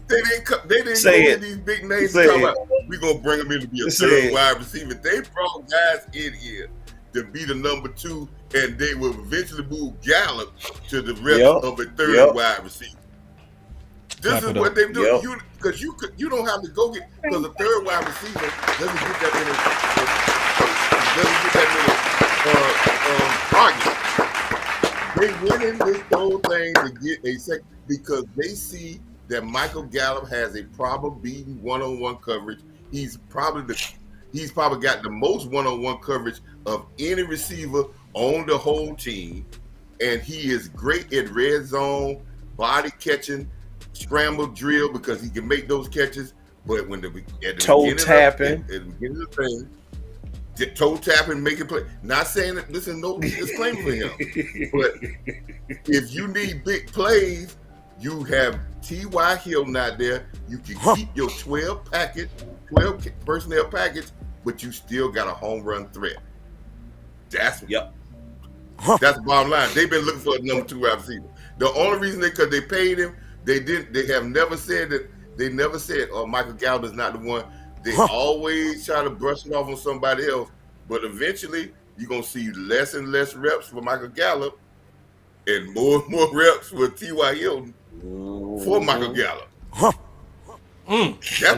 They didn't go in these big names and talk about we're gonna bring them in to be a 3rd wide receiver. They brought guys in here to be the number 2, and they will eventually move Gallup to the reps Yep. of a third Yep. wide receiver. Clap This is it what up. they do. Yep. You don't have to go get, because a third wide receiver doesn't get that many targets. They winning this whole thing to get a second because they see that Michael Gallup has a problem beating one-on-one coverage. He's probably got the most one-on-one coverage of any receiver on the whole team, and he is great at red zone, body catching, scramble drill because he can make those catches. But when toe tapping, at the beginning of the thing, toe tapping, making play. Not saying that this is no disclaimer for him, but if you need big plays, you have T.Y. Hill not there. You can keep your 12 personnel package, but you still got a home run threat. That's the bottom line. They've been looking for a number 2 wide receiver. The only reason because they paid him, they have never said that. They never said, "Oh, Michael Gallup is not the one." They always try to brush it off on somebody else. But eventually, you're gonna see less and less reps for Michael Gallup, and more reps for T.Y. Hilton for Michael Gallup. I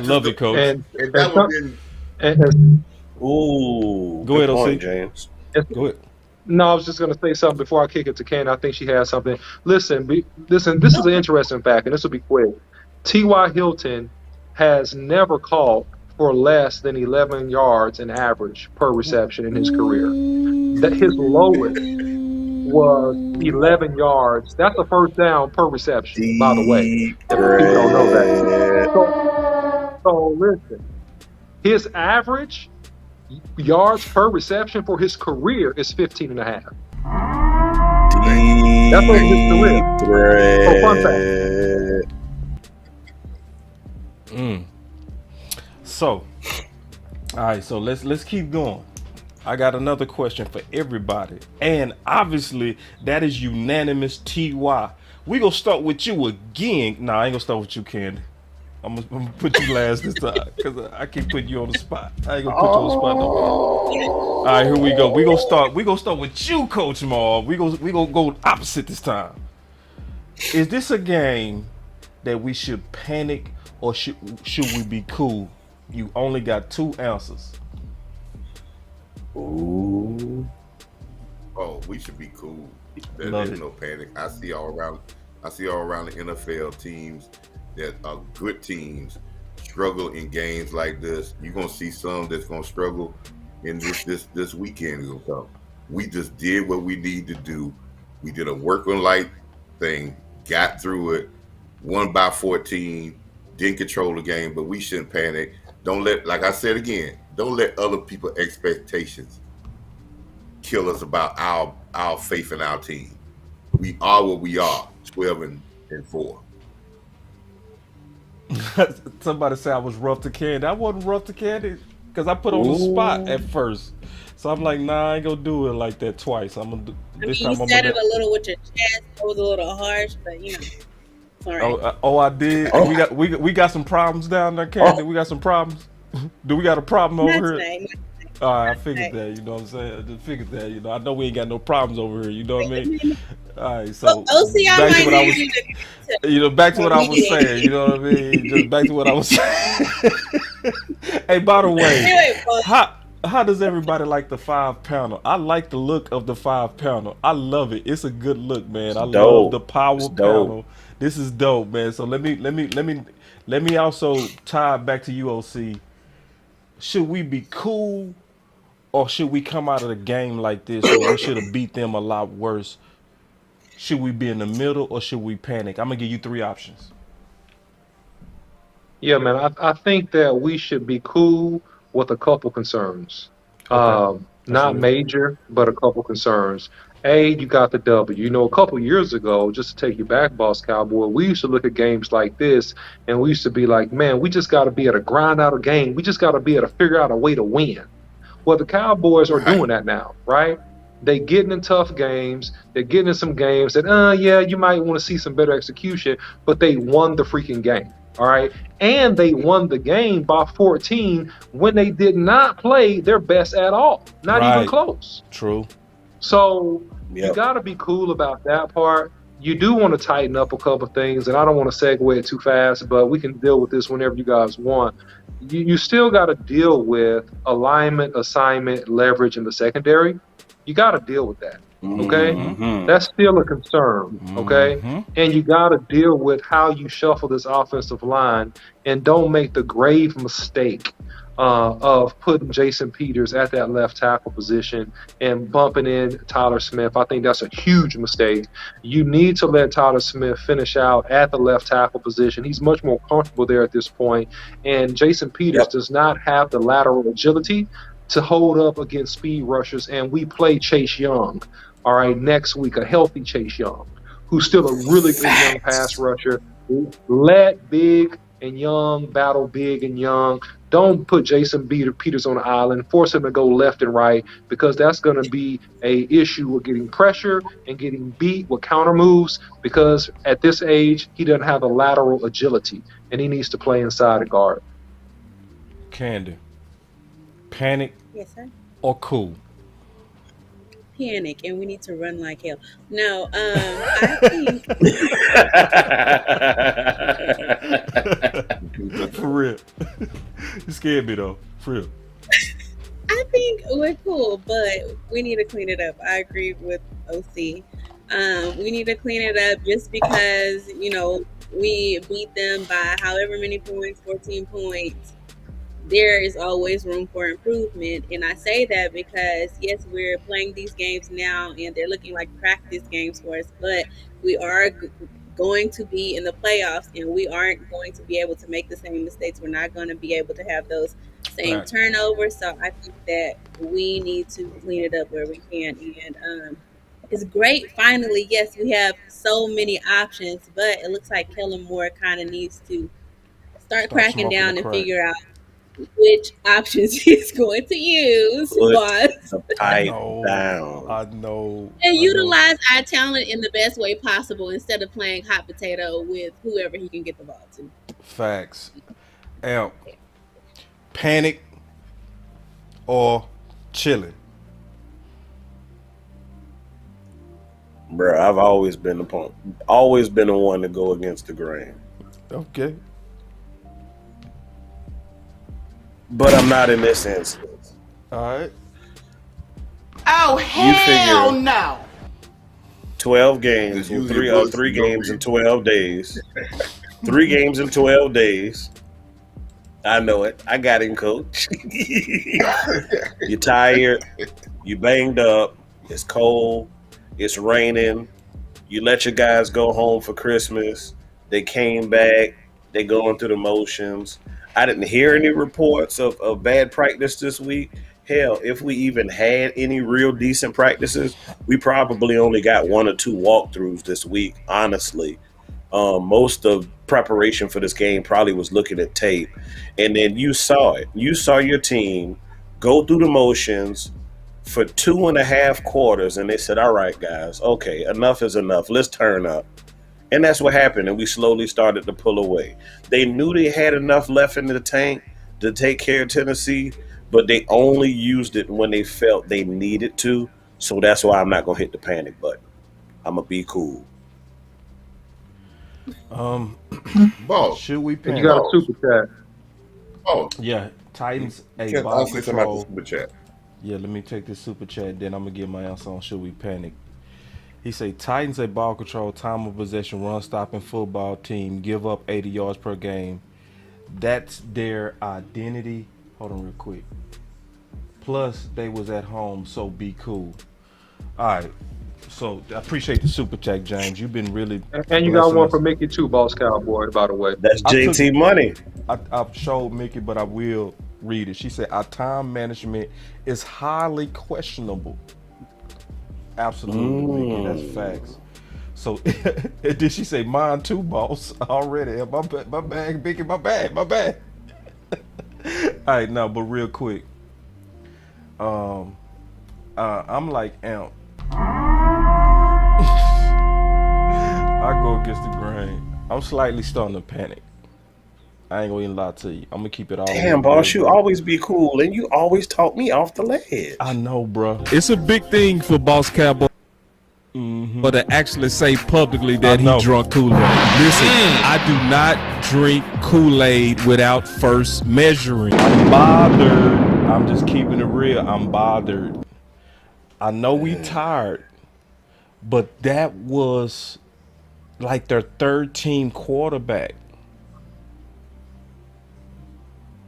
love it, Coach. And that would have been. Ooh, go ahead, point, OC. James. Go ahead. No, I was just going to say something before I kick it to Ken. I think she has something. Listen. This is an interesting fact, and this will be quick. T.Y. Hilton has never caught for less than 11 yards in average per reception in his career. That his lowest was 11 yards. That's a first down per reception, by the way. If people don't know that. So listen, his average yards per reception for his career is 15 and a half. That's over his career. So fun fact. So, all right. So let's keep going. I got another question for everybody, and obviously that is unanimous. Ty, we gonna start with you again. Nah, I ain't gonna start with you, Candy. I'm gonna put you last this time because I keep putting you on the spot. I ain't gonna put you on the spot no more. All right, here we go. We gonna start with you, Coach Marv. We gonna go opposite this time. Is this a game that we should panic or should we be cool? You only got 2 answers. Ooh. Oh, we should be cool. There's no panic. I see all around the NFL teams that are good teams struggle in games like this. You're gonna see some that's gonna struggle in this weekend. Is gonna come. We just did what we need to do. We did a work on light thing, got through it, won by 14, didn't control the game, but we shouldn't panic. Don't let, like I said again, don't let other people's expectations kill us about our faith in our team. We are what we are, 12-4. Somebody said I was rough to Candy. I wasn't rough to Candy because I put on the spot at first. So I'm like, nah, I ain't gonna do it like that twice. I'm gonna do this time. You said it a little with your chest. It was a little harsh, but you know, it's all right. I did. We got some problems down there, Candy. We got some problems. Do we got a problem over here? All right, I figured that. You know what I'm saying? I just figured that. You know, I know we ain't got no problems over here. You know what I mean? All right, so back to what I was. Back to what I was saying. You know what I mean? Just back to what I was saying. Hey, by the way, how does everybody like the 5-pounder? I like the look of the 5-pounder. I love it. It's a good look, man. I love the power panel. This is dope, man. So let me also tie it back to you, OC. Should we be cool, or should we come out of the game like this where we should have beat them a lot worse? Should we be in the middle, or should we panic? I'm gonna give you 3 options. Yeah, man. I think that we should be cool with a couple concerns. Okay. Not major, but a couple concerns. You got the W. You know, a couple years ago, just to take you back, Boss Cowboy, we used to look at games like this, and we used to be like, man, we just got to be able to grind out a game. We just got to be able to figure out a way to win. Well, the Cowboys are doing that now, right? They getting in tough games. They're getting in some games that, yeah, you might want to see some better execution, but they won the freaking game. All right. And they won the game by 14 when they did not play their best at all. Not even Right. close. True. So you Yep. got to be cool about that part. You do want to tighten up a couple of things, and I don't want to segue it too fast, but we can deal with this whenever you guys want. You still got to deal with alignment, assignment, leverage in the secondary. You got to deal with that. Okay. Mm-hmm. That's still a concern. Okay. And you got to deal with how you shuffle this offensive line and don't make the grave mistake of putting Jason Peters at that left tackle position and bumping in Tyler Smith. I think that's a huge mistake. You need to let Tyler Smith finish out at the left tackle position. He's much more comfortable there at this point. And Jason Peters Yep. does not have the lateral agility to hold up against speed rushers. And we play Chase Young, all right, next week, a healthy Chase Young, who's still a really good young pass rusher. Let Big and Young battle Big and Young. Don't put Jason Peters on the island. Force him to go left and right, because that's going to be a issue with getting pressure and getting beat with counter moves, because at this age, he doesn't have the lateral agility, and he needs to play inside a guard. Candy. Panic Yes, sir. or cool? Panic, and we need to run like hell. No, I think For real. You scared me though. For real. we're cool, but we need to clean it up. I agree with OC. We need to clean it up just because, we beat them by however many points, 14 points. There is always room for improvement. And I say that because, yes, we're playing these games now and they're looking like practice games for us, but we are going to be in the playoffs and we aren't going to be able to make the same mistakes. We're not going to be able to have those same Right. turnovers. So I think that we need to clean it up where we can. And it's great. Finally, yes, we have so many options, but it looks like Kellen Moore kind of needs to start Start cracking smoking down the and crack. figure out which options he's going to use, Put boss, the I pipe know. down. I know. and I know. utilize our talent in the best way possible instead of playing hot potato with whoever he can get the ball to. Facts. Amp. Panic or chilling? Bro, I've always been the one to go against the grain. Okay. But I'm not in this instance. All right. Oh, hell figure- no. 12 games, It's usually three bullshit, three don't games we? in 12 days. 3 games in 12 days. I know it. I got him, coach. You're tired. You banged up. It's cold. It's raining. You let your guys go home for Christmas. They came back. They going through the motions. I didn't hear any reports of bad practice this week. Hell, if we even had any real decent practices, we probably only got 1 or 2 walkthroughs this week, honestly. Most of preparation for this game probably was looking at tape. And then you saw it. You saw your team go through the motions for 2.5 quarters, and they said, all right, guys, okay, enough is enough. Let's turn up. And that's what happened, and we slowly started to pull away. They knew they had enough left in the tank to take care of Tennessee, but they only used it when they felt they needed to. So that's why I'm not going to hit the panic button. I'm going to be cool. Boss. Should we And panic? you got a super chat. Boss. Yeah. Titans a Can't ball I say something about the control. super chat? Yeah, let me take this super chat, then I'm gonna give my answer on should we panic. He say Titans a ball control, time of possession, run stopping football team, give up 80 yards per game. That's their identity. Hold on real quick. Plus they was at home, so be cool. Alright. So I appreciate the super chat, James. You've been really And you got blessing one us. for Mickey too, Boss Cowboy, by the way. That's I JT money. I've showed Mickey, but I will read it. She said, our time management is highly questionable. Absolutely, Mickey. That's facts. So, and then she say, mine too, boss. Already. My bag, Mickey, my bag. All right, now, but real quick. I'm like Amp. I go against the grain. I'm slightly starting to panic. I ain't gonna even lie to you. I'm gonna keep it all the way Damn, boss, real, you bro. always be cool, and you always talk me off the ledge. I know, bro. It's a big thing for Boss Cowboy, but to actually say publicly that he drunk Kool-Aid. Listen, I do not drink Kool-Aid without first measuring. I'm bothered. I'm just keeping it real. I'm bothered. I know we tired, but that was like their third team quarterback.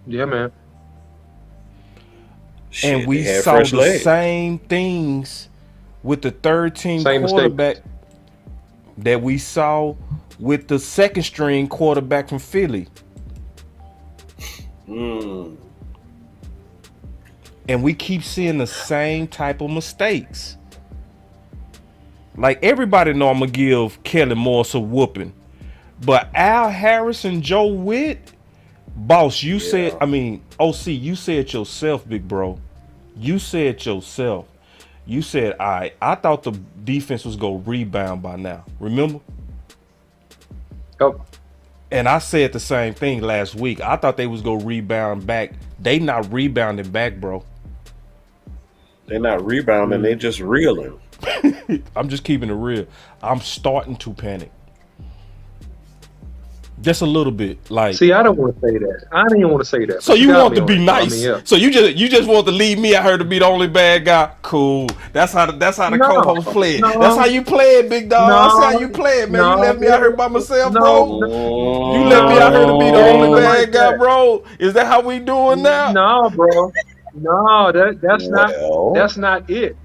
Yeah, man. Shit, And we they had saw fresh the legs. same things with the third team Same quarterback that we saw with the second string quarterback from Philly. Mm. And we keep seeing the same type of mistakes. Like, everybody know I'm gonna give Kelly Morris a whooping. But Al Harris and Joe Witt, boss, you said, I mean, OC, you said yourself, big bro. You said yourself. You said, all right, I thought the defense was going to rebound by now. Remember? Yep. And I said the same thing last week. I thought they was going to rebound back. They not rebounding back, bro. They're not rebounding, they just reeling. I'm just keeping it real. I'm starting to panic. Just a little bit. Like, See, I don't want to say that. I didn't want to say that. so but you got want me to be on it. nice. I mean, yeah. So you just want to leave me out here to be the only bad guy. Cool. That's how the No, co-host play it. no. That's how you play it, big dog. That's how you play it, man. You left me out here by myself, bro. You left me out here to be the only No, bad like guy, that. bro. Is that how we doing now? No, bro. No, that's Well. not it.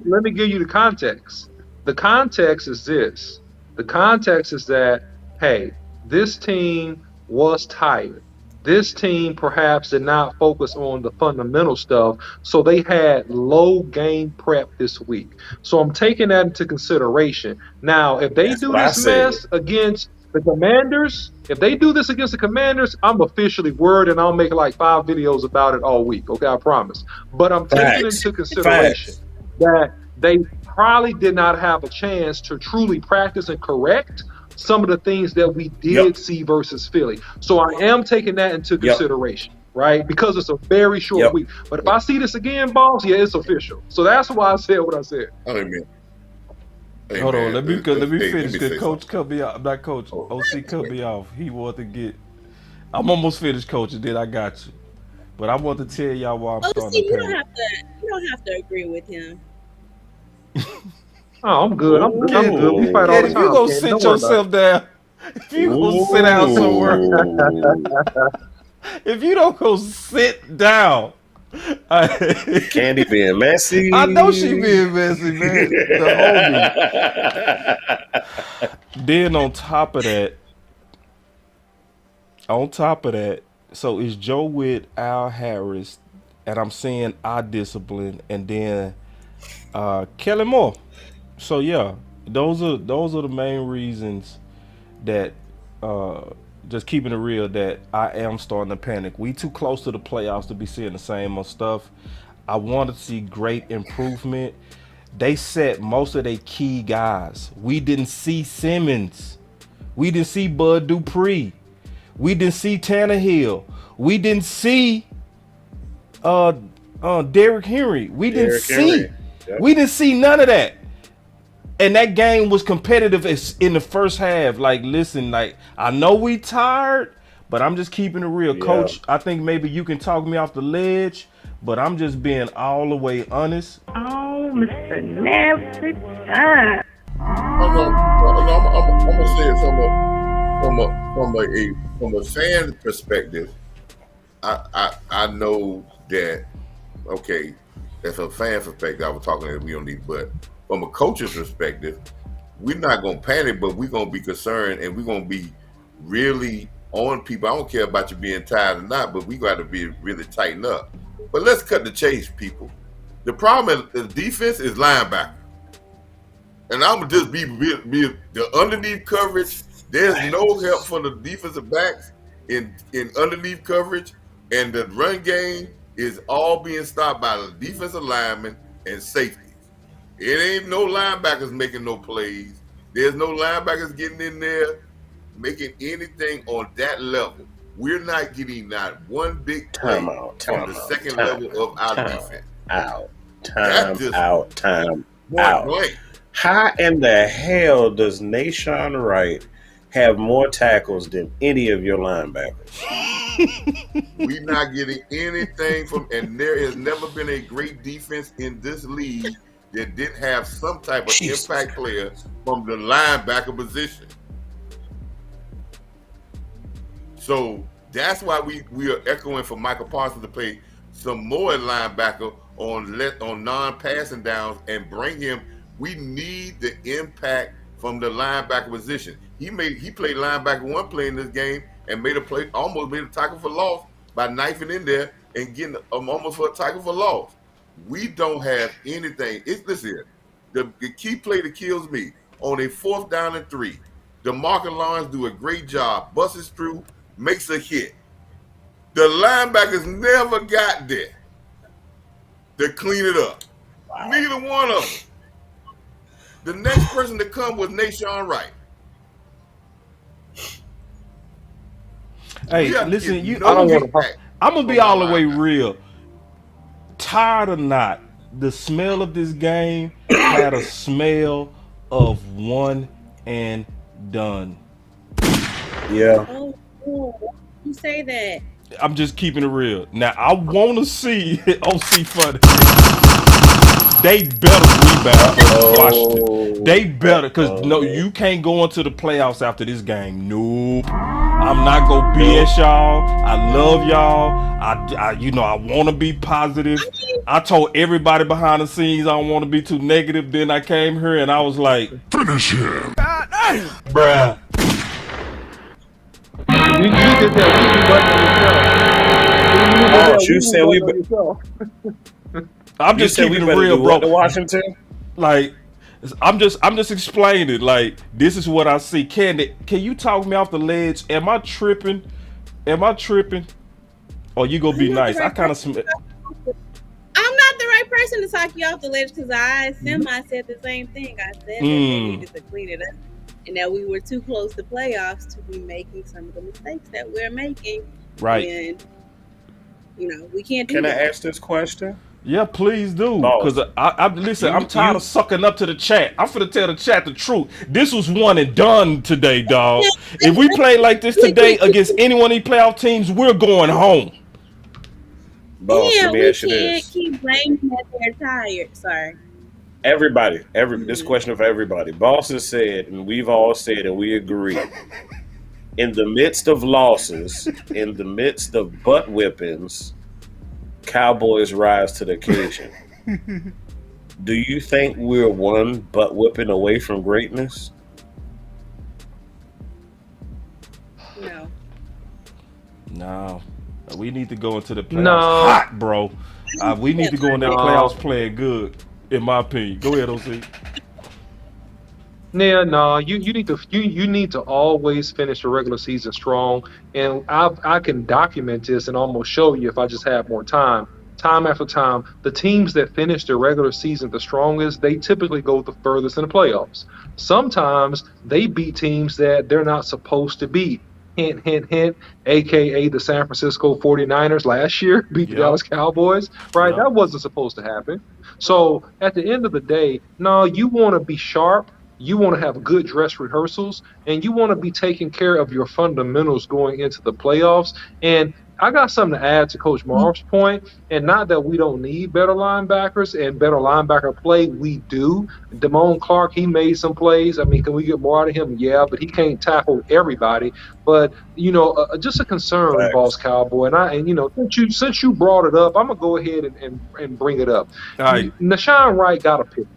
Let me give you the context. The context is this. The context is that, hey, this team was tired. This team perhaps did not focus on the fundamental stuff, so they had low game prep this week. So I'm taking that into consideration. Now, if they That's do what I this said. mess against the Commanders, if they do this against the Commanders, I'm officially worried, and I'll make like 5 videos about it all week. Okay, I promise. But I'm taking Facts. into consideration that they probably did not have a chance to truly practice and correct some of the things that we did see versus Philly. So I am taking that into consideration, right? Because it's a very short week. But if I see this again, boss, yeah, it's official. So that's why I said what I said. Oh, man. Hey, Hold man, on, let me finish, say because Coach something. cut me off. Not Coach, OC cut me off. He wanted to get. I'm almost finished, Coach, and then I got you. But I want to tell y'all why I'm starting to you panic. don't have to agree with him. Oh, I'm good. I'm good. We fight all Ken, the if time. you gonna Ken. sit Don't worry about yourself down, if you gonna sit down somewhere, if you don't go sit down, Candy being messy. I know she being messy, man. The homie. Then on top of that, so it's Joe Witt, Al Harris, and I'm saying our discipline, and then Kelly Moore. So yeah, those are the main reasons that just keeping it real, that I am starting to panic. We too close to the playoffs to be seeing the same old stuff. I want to see great improvement. They set most of their key guys. We didn't see Simmons. We didn't see Bud Dupree. We didn't see Tannehill. We didn't see Derrick Henry. We didn't see. We didn't see none of that. And that game was competitive in the first half. Like, listen, like, I know we tired, but I'm just keeping it real. Coach, I think maybe you can talk me off the ledge, but I'm just being all the way honest. Oh, Mr. Nasty time. I'm gonna say it from a fan perspective. I know that, okay, that's a fan perspective. I was talking that we don't need, but from a coach's perspective, we're not gonna panic, but we're gonna be concerned, and we're gonna be really on people. I don't care about you being tired or not, but we got to be really tighten up. But let's cut the chase, people. The problem in the defense is linebacker. And I'm gonna just be the underneath coverage. There's no help for the defensive backs in underneath coverage, and the run game is all being stopped by the defensive linemen and safeties. It ain't no linebackers making no plays. There's no linebackers getting in there making anything on that level. We're not getting not one big play from the second level of our defense. Time Point out. blank. How in the hell does Nashon Wright have more tackles than any of your linebackers? We're not getting anything from, and there has never been a great defense in this league that didn't have some type of impact player from the linebacker position. So that's why we are echoing for Michael Parsons to play some more linebacker on non-passing downs and bring him. We need the impact from the linebacker position. He played linebacker one play in this game and almost made a tackle for loss by knifing in there and getting almost for a tackle for loss. We don't have anything. Listen here. The key play that kills me on a 4th down and 3. DeMarcus Lawrence do a great job. Busts through, makes a hit. The linebackers never got there to clean it up. Wow. Neither one of them. The next person to come was Nashon Wright. Hey, listen, I'm gonna be all the way real. Tired or not, the smell of this game had a smell of one and done. Yeah. Oh, you say that. I'm just keeping it real. Now I want to see OC Funny. They better rebound versus Washington. They better, because you can't go into the playoffs after this game. Nope. I'm not gonna BS y'all. I love y'all. I want to be positive. I told everybody behind the scenes I don't want to be too negative. Then I came here and I was like, finish him, bruh. You did that. You said we. I'm just keeping it real, bro. Washington. Like, I'm just explaining it. Like, this is what I see. Can you talk me off the ledge? Am I tripping? Or you gonna be nice? I kind of. I'm not the right person to talk you off the ledge because I said the same thing. I said that they needed to clean it up and that we were too close to playoffs to be making some of the mistakes that we're making. Right. And we can't do that. Can I ask this question? Yeah, please do. Because I'm tired of sucking up to the chat. I'm finna tell the chat the truth. This was one and done today, dog. If we play like this today against any one of these playoff teams, we're going home. Boss, let me ask you this. this. Keep blaming that they're tired. Sorry. Everybody, this question for everybody. Boss has said, and we've all said, and we agree. In the midst of losses, in the midst of butt whippings, Cowboys rise to the occasion. Do you think we're one butt whipping away from greatness? No. We need to go into the playoffs hot, bro. We need to go in that playoffs playing good, in my opinion. Go ahead, OC. Yeah, no, you need to always finish the regular season strong, and I can document this and almost show you if I just have more time. Time after time, the teams that finish their regular season the strongest, they typically go the furthest in the playoffs. Sometimes they beat teams that they're not supposed to beat. Hint, hint, hint, a.k.a. the San Francisco 49ers last year beat the Dallas Cowboys, right? That wasn't supposed to happen. So at the end of the day, no, you want to be sharp. You want to have good dress rehearsals, and you want to be taking care of your fundamentals going into the playoffs. And I got something to add to Coach Marv's point, and not that we don't need better linebackers and better linebacker play. We do. Damone Clark, he made some plays. I mean, can we get more out of him? Yeah, but he can't tackle everybody. But, just a concern, Boss Cowboy. And since you brought it up, I'm going to go ahead and bring it up. All right. Nashon Wright got a pick.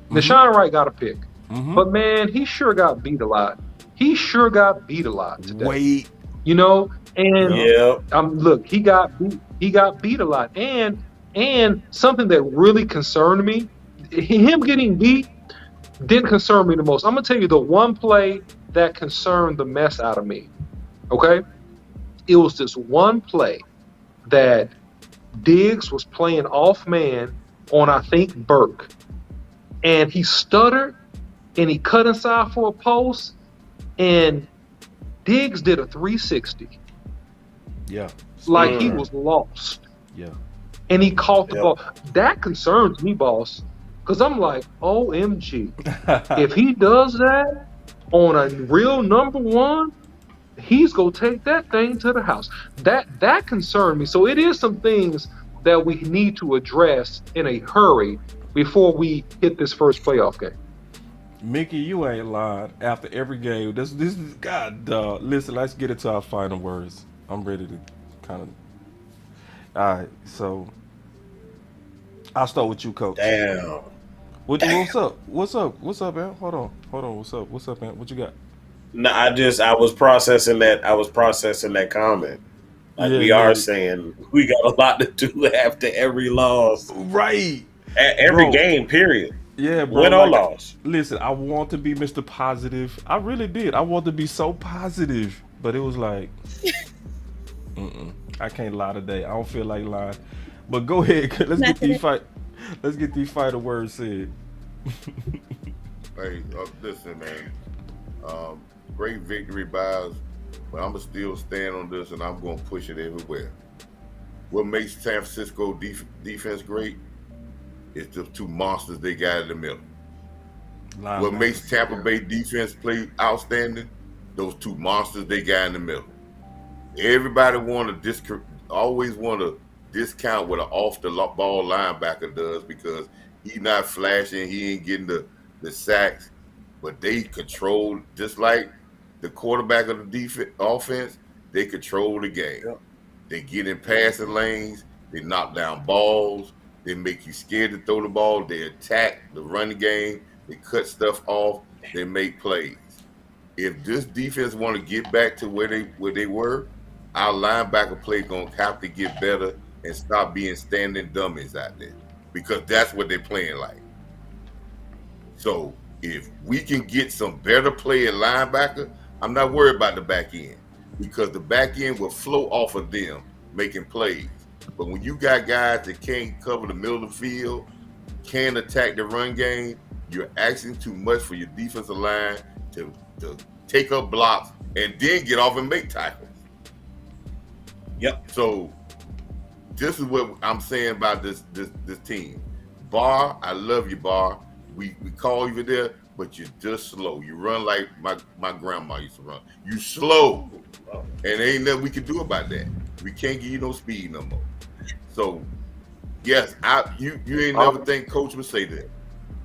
Nashon Wright got a pick. Mm-hmm. But, man, he sure got beat a lot. Today. Wait. And look, he got beat a lot. And something that really concerned me, him getting beat didn't concern me the most. I'm going to tell you the one play that concerned the mess out of me. Okay? It was this one play that Diggs was playing off man on, I think, Burke. And he stuttered and he cut inside for a post, and Diggs did a 360. Yeah. like he was lost. Yeah. And he caught the Yep. ball. That concerns me, boss, because I'm like, OMG. If he does that on a real number one, he's gonna take that thing to the house. That concerned me. So it is some things that we need to address in a hurry before we hit this first playoff game. Mickey, you ain't lying. After every game, this is God. Listen, let's get into our final words. I'm ready to kind of. All right, so I'll start with you, Coach. Damn. What's up? What's up? What's up, man? Hold on. What's up? What's up, man? What you got? No, I was processing that. I was processing that comment. Like Yeah, we yeah. are saying, we got a lot to do after every loss, Right. every Bro. game. Period. Yeah, bro. Win or loss. Listen, I want to be Mr. Positive. I really did. I want to be so positive, but it was like, I can't lie today. I don't feel like lying. But go ahead. Let's get these fighter words said. Hey, listen, man. Great victory by us, but I'm gonna still stand on this, and I'm gonna push it everywhere. What makes San Francisco defense great is the two monsters they got in the middle. What makes Tampa Bay defense play outstanding? Those two monsters they got in the middle. Everybody always want to discount what an off the ball linebacker does because he's not flashing, he ain't getting the sacks, but they control, just like the quarterback of the offense, they control the game. Yep. They get in passing lanes, they knock down balls, they make you scared to throw the ball, they attack the running game, they cut stuff off, they make plays. If this defense want to get back to where they were, our linebacker play gonna have to get better and stop being standing dummies out there, because that's what they're playing like. So if we can get some better play at linebacker, I'm not worried about the back end, because the back end will flow off of them making plays. But when you got guys that can't cover the middle of the field, can't attack the run game, you're asking too much for your defensive line to take up blocks and then get off and make tackles. Yep. So this is what I'm saying about this team. Barr, I love you, Barr. We call you there, but you're just slow. You run like my grandma used to run. You slow. And ain't nothing we can do about that. We can't give you no speed no more. So yes, you ain't never think Coach would say that.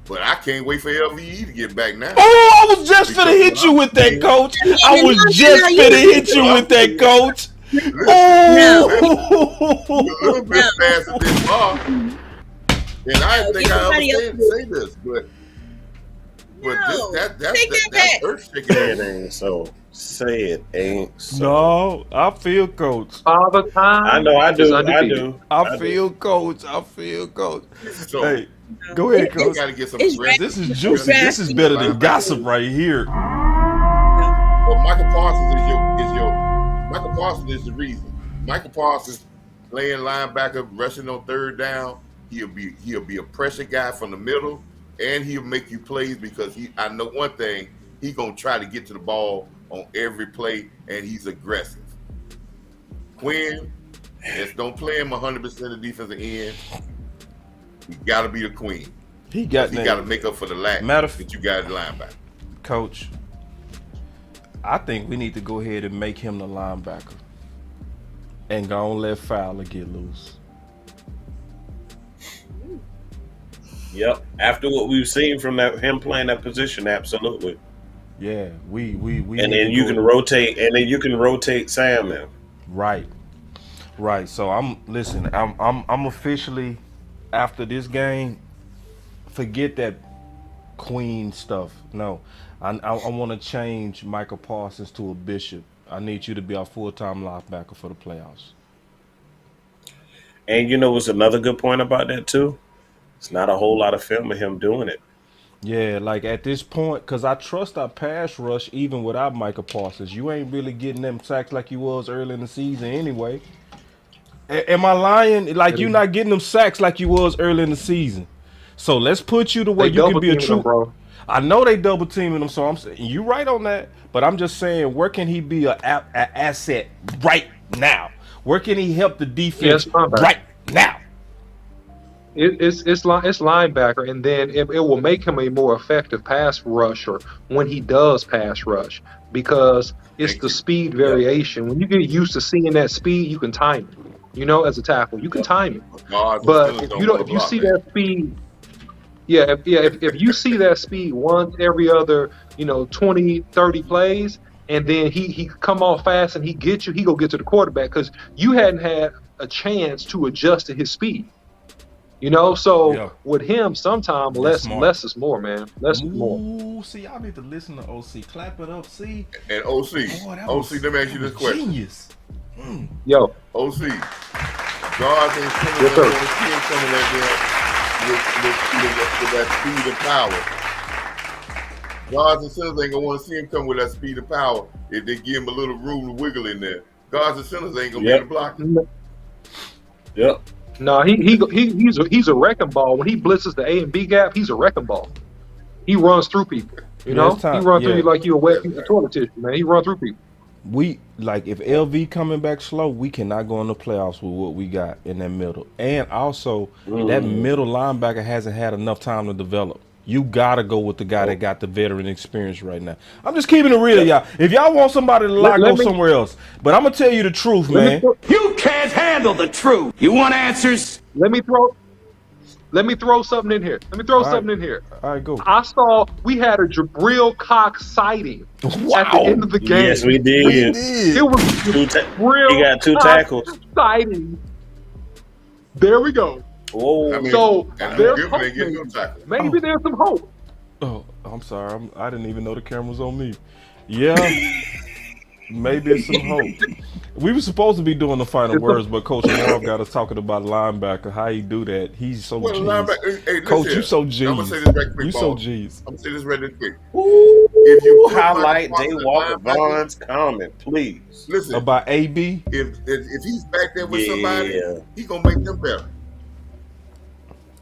But I can't wait for LVE to get back now. Oh, I was just finna hit you with that, Coach. I was just finna hit you with that, Coach. Oh, a little bit faster than Barr. And I didn't think I ever say this, but No, that's earth shaking. It ain't so. Say it ain't so. no, I feel Coach. Father time. I know I do. is I undefeated. do. I feel Coach. I feel Coach. So Hey, go ahead, we Coach. got to get some It's rest. This is juicy. This is better than gossip right here. But Michael Parsons Michael Parsons is the reason. Michael Parsons playing linebacker, rushing on third down. He'll be a pressure guy from the middle, and he'll make you plays because I know one thing, he's gonna try to get to the ball on every play, and he's aggressive. Quinn, just don't play him 100% of defensive end. You gotta be the queen. He got to make up for the lack that you got at linebacker. Coach, I think we need to go ahead and make him the linebacker and go and let Fowler get loose. Yep. After what we've seen from him playing that position, absolutely. Yeah, we And then you can rotate. And then you can rotate Sam now. Right. So I'm officially, after this game, forget that Queen stuff. No, I want to change Michael Parsons to a Bishop. I need you to be our full-time linebacker for the playoffs. And you know what's another good point about that too? It's not a whole lot of film of him doing it. Yeah, like at this point, because I trust our pass rush even without Michael Parsons. You ain't really getting them sacks like you was early in the season anyway. Am I lying? Like you not getting them sacks like you was early in the season. So let's put you to where you can be a true. Bro. I know they double teaming him, so I'm saying you right on that. But I'm just saying, where can he be an asset right now? Where can he help the defense Yes, linebacker. right now? It's linebacker, and then it will make him a more effective pass rusher when he does pass rush because it's Thank the you. speed variation. When you get used to seeing that speed, you can time it. As a tackle, you can time it. Guards and But centers if don't you want don't, to if you block see that. that speed, if you see that speed once every other, 20, 30 plays, and then he come off fast and he gets you, he go get to the quarterback because you hadn't had a chance to adjust to his speed. So Yeah, with him, sometimes that's smart. less is more, man. Less is more. Ooh, see, y'all need to listen to OC. Clap it up, see. And OC, Boy, let me ask you this question. genius. Yo, OC, guards and centers yes, don't sir. want to see him coming at them with that speed and power. Guards and centers ain't gonna want to see him come with that speed and power if they give him a little room to wiggle in there. Guards and centers ain't gonna be able to block him. Yep. No, he's a wrecking ball. When he blitzes the A and B gap, he's a wrecking ball. He runs through people. Yeah, it's He time. runs through Yeah, you like you a wet piece of toilet tissue, man. He run through people. we like if LV coming back slow, we cannot go in the playoffs with what we got in that middle. And also, that middle linebacker hasn't had enough time to develop. You gotta go with the guy that got the veteran experience right now. I'm just keeping it real, y'all. If y'all want somebody to lie, Let go me somewhere else. But I'm gonna tell you the truth, let me man. throw, You can't handle the truth. You want answers? let me throw let me throw something in here. Let me throw All right, something in here. all right, go. I saw we had a Jabril Cox sighting at the end Wow, of the Yes, game. we we did. did. It was He Jabril got 2 Cox tackles. sighting. There we go. Whoa. I mean, So and there's Griffin hope, ain't getting no maybe. tackle. Maybe there's some hope. Oh, I'm sorry. I didn't even know the camera was on me. Yeah, maybe it's some hope. We were supposed to be doing the final It's words, some, but Coach Marv got us talking about linebacker. How he do that? He's so Well, genius. linebacker, hey, Coach, listen you here. so I'm gonna say genius. this right quick, You so Paul. genius. I'm gonna say this right quick. Ooh, If you put Michael highlight Jay Parsons at Walker linebacker, Vaughn's comment, please. listen, About AB, if he's back there with somebody, Yeah. he gonna make them better.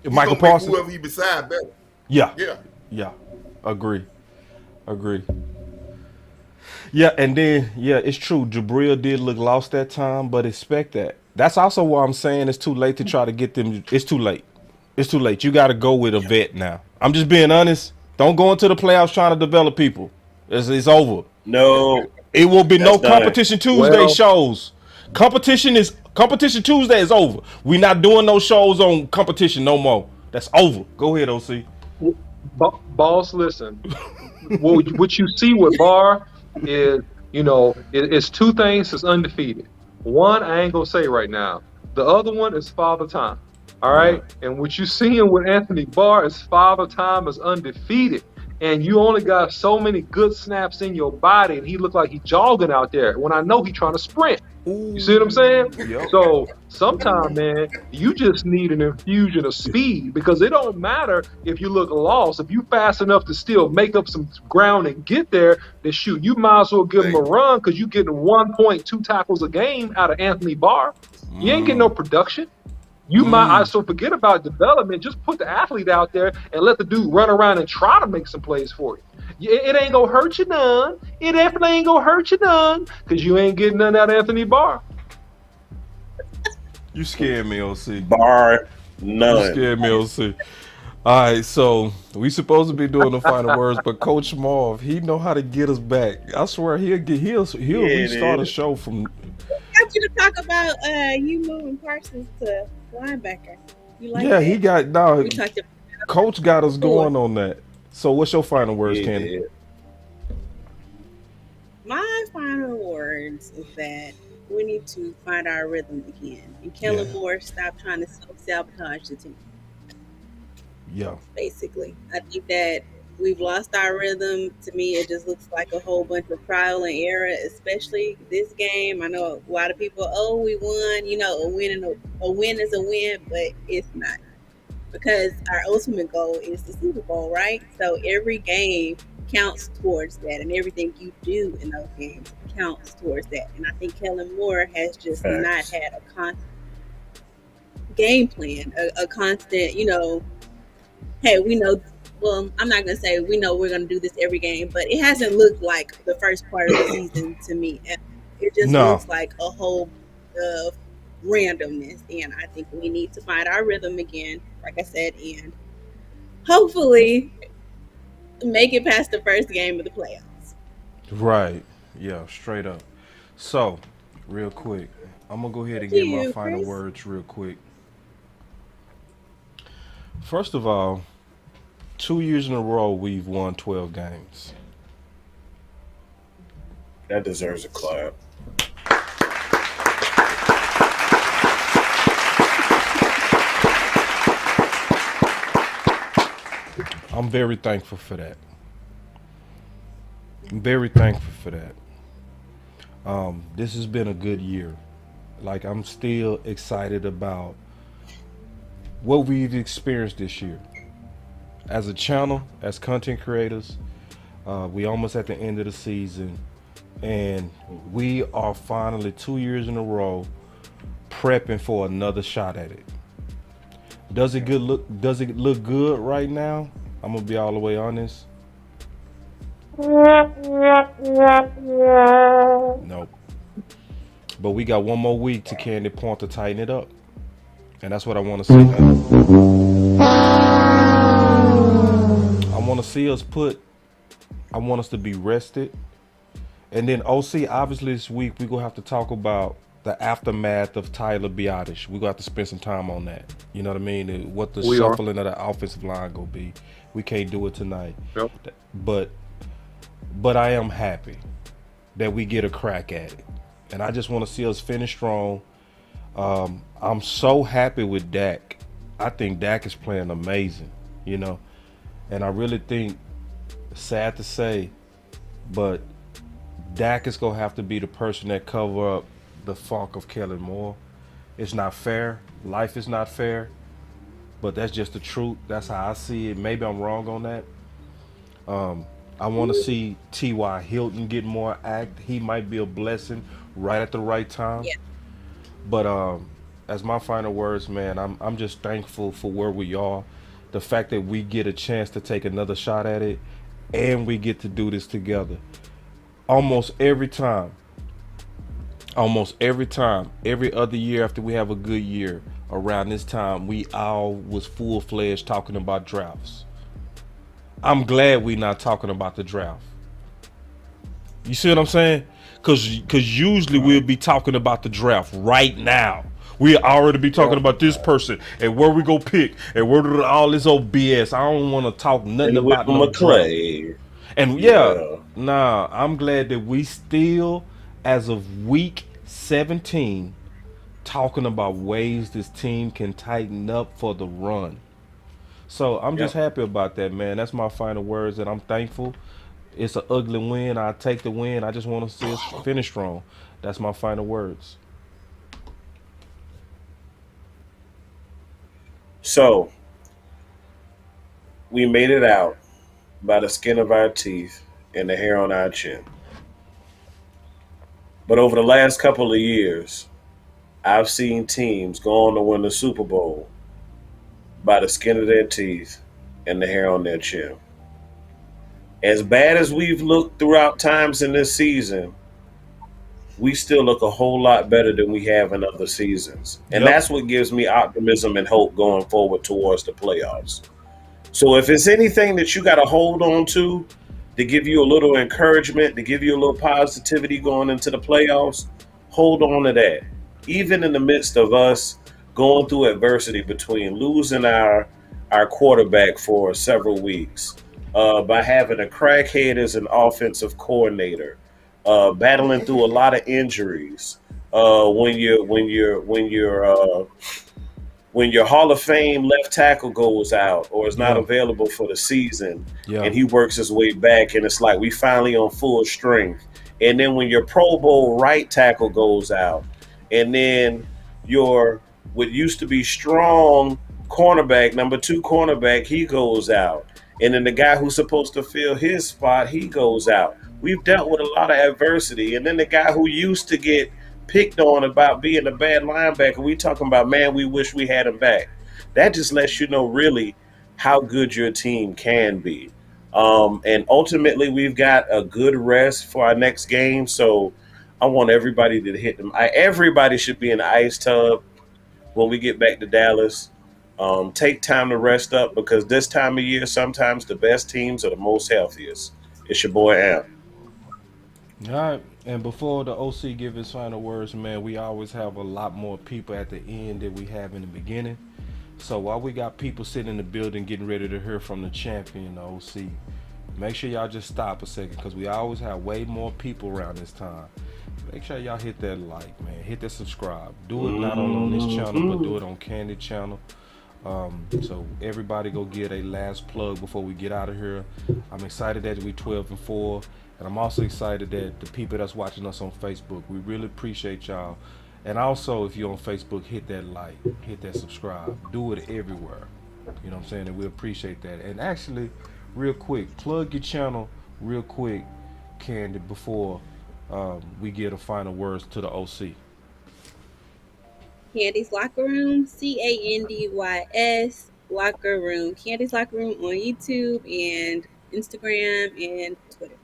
He Michael gonna make Parsons. whoever he beside better. Yeah, Yeah. yeah, agree. Yeah, and then it's true. Jabril did look lost that time, but expect that. That's also why I'm saying it's too late to try to get them. It's too late. It's too late. You got to go with a vet now. I'm just being honest. Don't go into the playoffs trying to develop people. It's over. No, It will be no that's done. competition Tuesday well, shows. Competition Tuesday is over. We not doing those shows on competition no more. That's over. Go ahead, OC. boss, listen. What you see with Barr is, it's two things that's undefeated. One, I ain't gonna say right now. The other one is Father Time. All Yeah. right. And what you seeing with Anthony Barr is Father Time is undefeated. And you only got so many good snaps in your body, and he looked like he jogging out there when I know he trying to sprint. You see what I'm saying? Yep. So sometimes, man, you just need an infusion of speed because it don't matter if you look lost. If you fast enough to still make up some ground and get there, then shoot, you might as well give him a run because you're getting 1.2 tackles a game out of Anthony Barr. You ain't getting no production. So forget about development. Just put the athlete out there and let the dude run around and try to make some plays for you. It ain't gonna hurt you none. It definitely ain't gonna hurt you none because you ain't getting none out of Anthony Barr. You scared me, OC. Bar You none. scared me, OC. All right, so we supposed to be doing the final words, but Coach Marv, he know how to get us back. I swear he'll restart a is. show from. I want you to talk about you moving Parsons to linebacker. You like Yeah, that? he got now. We talked about Coach got us before. going on that. So what's your final words, Yeah. Candy? My final words is that we need to find our rhythm again. And Kellen Moore, stop trying to self-sabotage the team. Yeah. Basically, I think that we've lost our rhythm. To me, it just looks like a whole bunch of trial and error, especially this game. I know a lot of people, oh, we won. You know, a win is a win, but it's not, because our ultimate goal is the Super Bowl, right? So every game counts towards that, and everything you do in those games counts towards that. And I think Kellen Moore has just Facts. not had a constant game plan, a constant, hey, we know, well, I'm not going to say we know we're going to do this every game, but it hasn't looked like the first part of the season to me. It just No. looks like a whole of randomness. And I think we need to find our rhythm again, like I said, and hopefully make it past the first game of the playoffs. Right. Yeah, straight up. So, real quick, I'm gonna go ahead Up and to get my you, final Chris. words real quick. First of all, 2 years in a row we've won 12 games. That deserves a clap. I'm very thankful for that. I'm very thankful for that. This has been a good year. Like, I'm still excited about what we've experienced this year. As a channel, as content creators, we almost at the end of the season, and we are finally 2 years in a row prepping for another shot at it. Does it look good right now? I'm gonna be all the way honest. Nope. But we got one more week to Candy Point to tighten it up. And that's what I want to see. I want to see us put, I want us to be rested. And then OC, obviously this week we're going to have to talk about the aftermath of Tyler Biotish. We're going to have to spend some time on that. You know what I mean? What the We are. shuffling of the offensive line going to be. We can't do it tonight. Yep. But I am happy that we get a crack at it. And I just want to see us finish strong. I'm so happy with Dak. I think Dak is playing amazing, you know. And I really think, sad to say, but Dak is going to have to be the person that cover up the funk of Kellen Moore. It's not fair. Life is not fair. But that's just the truth. That's how I see it. Maybe I'm wrong on that. I want to see T.Y. Hilton get more act. He might be a blessing right at the right time. Yeah. But as my final words, man, I'm just thankful for where we are. The fact that we get a chance to take another shot at it, and we get to do this together. Almost every time, every other year after we have a good year, around this time, we all was full-fledged talking about drafts. I'm glad we not talking about the draft. You see what I'm saying? Cause usually we'll be talking about the draft right now. We already be talking about this person and where we go pick and where all this old BS. I don't want to talk nothing And with about no draft. McClay. And Yeah. nah, I'm glad that we still, as of week 17, talking about ways this team can tighten up for the run. So I'm just Yep. happy about that, man. That's my final words, and I'm thankful. It's an ugly win. I take the win. I just want to see us finish strong. That's my final words. So we made it out by the skin of our teeth and the hair on our chin. But over the last couple of years, I've seen teams go on to win the Super Bowl by the skin of their teeth and the hair on their chin. As bad as we've looked throughout times in this season, we still look a whole lot better than we have in other seasons. And Yep. that's what gives me optimism and hope going forward towards the playoffs. So if it's anything that you got to hold on to give you a little encouragement, to give you a little positivity going into the playoffs, hold on to that. Even in the midst of us going through adversity between losing our quarterback for several weeks, by having a crackhead as an offensive coordinator, battling through a lot of injuries, when your Hall of Fame left tackle goes out or is not Yeah. available for the season, Yeah. and he works his way back, and it's like we finally on full strength. And then when your Pro Bowl right tackle goes out, and then your what used to be strong cornerback, number 2 cornerback, he goes out, and then the guy who's supposed to fill his spot, he goes out. We've dealt with a lot of adversity, and then the guy who used to get picked on about being a bad linebacker, we talking about, man, we wish we had him back. That just lets you know really how good your team can be. And ultimately, we've got a good rest for our next game. So I want everybody to hit them. Everybody should be in the ice tub when we get back to Dallas. Take time to rest up because this time of year, sometimes the best teams are the most healthiest. It's your boy Amp. All right. And before the OC give his final words, man, we always have a lot more people at the end than we have in the beginning. So while we got people sitting in the building getting ready to hear from the champion, the OC, make sure y'all just stop a second because we always have way more people around this time. Make sure y'all hit that like, man. Hit that subscribe. Do it not only on this channel, but do it on Candy channel. So everybody go get a last plug before we get out of here. I'm excited that we 12-4, and I'm also excited that the people that's watching us on Facebook, we really appreciate y'all. And also, if you're on Facebook, hit that like, hit that subscribe, do it everywhere. You know what I'm saying? And we appreciate that. And actually, real quick, plug your channel real quick, Candy, before we get a final words to the OC. Candy's Locker Room, CANDYS Locker Room. Candy's Locker Room on YouTube and Instagram and Twitter.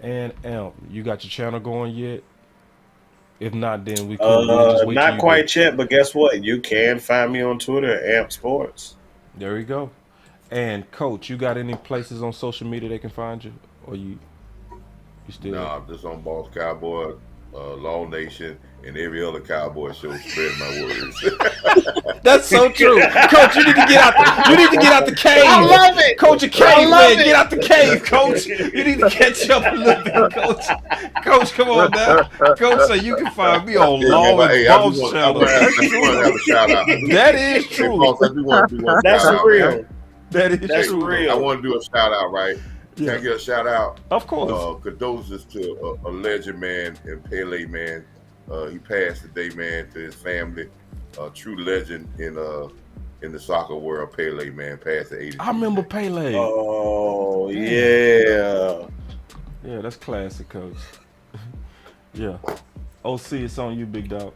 And Amp, you got your channel going yet? If not, then we could just wait not quite yet, but guess what? You can find me on Twitter at Amp Sports. There we go. And Coach, you got any places on social media they can find you, or you still? No, I'm just on Boss Cowboy, Law Nation, and every other Cowboy show. Spread my words. That's so true, Coach. You need to get out. You need to get out the cave. I love it, Coach. A cave man, get out the cave, Coach. You need to catch up a little bit, Coach. Coach, come on now, Coach. So you can find me on Law and Boss channel. That is true. That's real. That's real. I want to do a shout out, right? Can I get a shout out? Of course. Condolences to a legend, man, and Pele, man. He passed today, man, to his family. A true legend in the soccer world. Pele, man, passed at 80. I remember Pele. Oh, yeah. Yeah, that's classic, Coach. Yeah. OC, it's on you, big dog.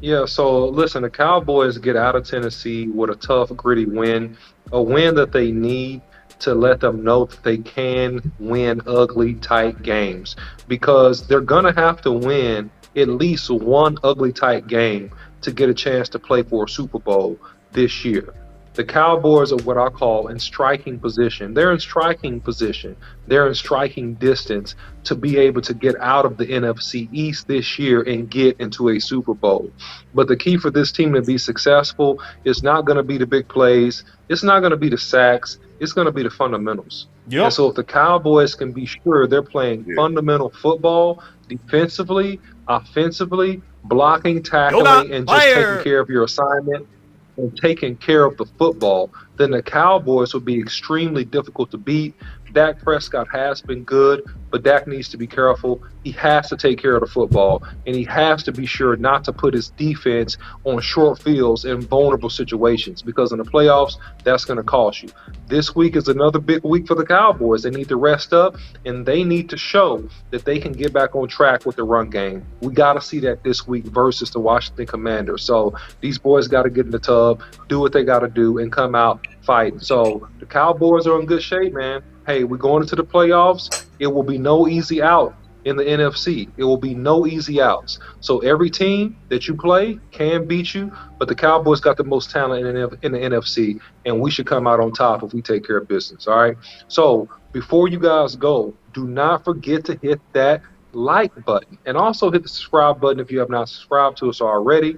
Yeah, so listen, the Cowboys get out of Tennessee with a tough, gritty win, a win that they need to let them know that they can win ugly, tight games, because they're going to have to win at least one ugly, tight game to get a chance to play for a Super Bowl this year. The Cowboys are what I call in striking position. They're in striking position. They're in striking distance to be able to get out of the NFC East this year and get into a Super Bowl. But the key for this team to be successful is not going to be the big plays. It's not going to be the sacks. It's going to be the fundamentals. Yep. And so if the Cowboys can be sure they're playing fundamental football, defensively, offensively, blocking, tackling, and just taking care of your assignment, and taking care of the football, then the Cowboys will be extremely difficult to beat. Dak Prescott has been good, but Dak needs to be careful. He has to take care of the football, and he has to be sure not to put his defense on short fields in vulnerable situations, because in the playoffs, that's going to cost you. This week is another big week for the Cowboys. They need to rest up, and they need to show that they can get back on track with the run game. We got to see that this week versus the Washington Commanders. So these boys got to get in the tub, do what they got to do, and come out fighting. So the Cowboys are in good shape, man. Hey, we're going into the playoffs. It will be no easy out in the NFC. It will be no easy outs. So every team that you play can beat you, but the Cowboys got the most talent in the NFC, and we should come out on top if we take care of business, all right? So before you guys go, do not forget to hit that like button, and also hit the subscribe button if you have not subscribed to us already.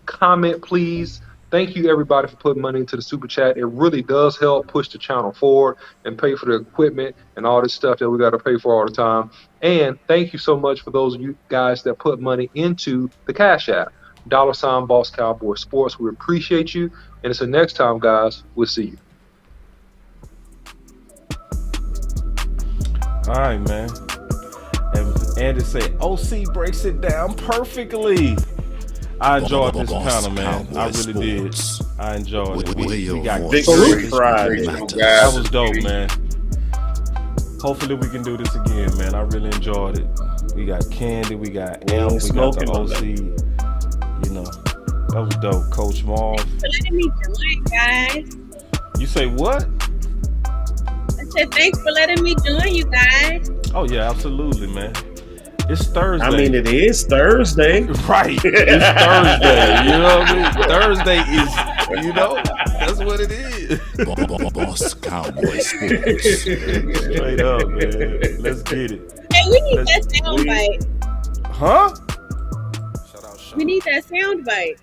Comment, please. Thank you, everybody, for putting money into the Super Chat. It really does help push the channel forward and pay for the equipment and all this stuff that we got to pay for all the time. And thank you so much for those of you guys that put money into the Cash App, $ Boss Cowboy Sports. We appreciate you. And until next time, guys, we'll see you. All right, man. And Andy said, OC breaks it down perfectly. I enjoyed this panel, man. I really did. I enjoyed it. We got Victory Friday. That was dope, man. Hopefully we can do this again, man. I really enjoyed it. We got Candy, we got Amp, we got the OC. You know, that was dope. Coach Marv. Thanks for letting me join, guys. You say what? I said thanks for letting me join you guys. Oh yeah, absolutely, man. It's Thursday. I mean, it is Thursday. Right. It's Thursday. You know what I mean? Thursday is, that's what it is. Boss Cowboy Sports. Straight up, man. Let's get it. Hey, we need that sound bite. Huh? We need that sound bite.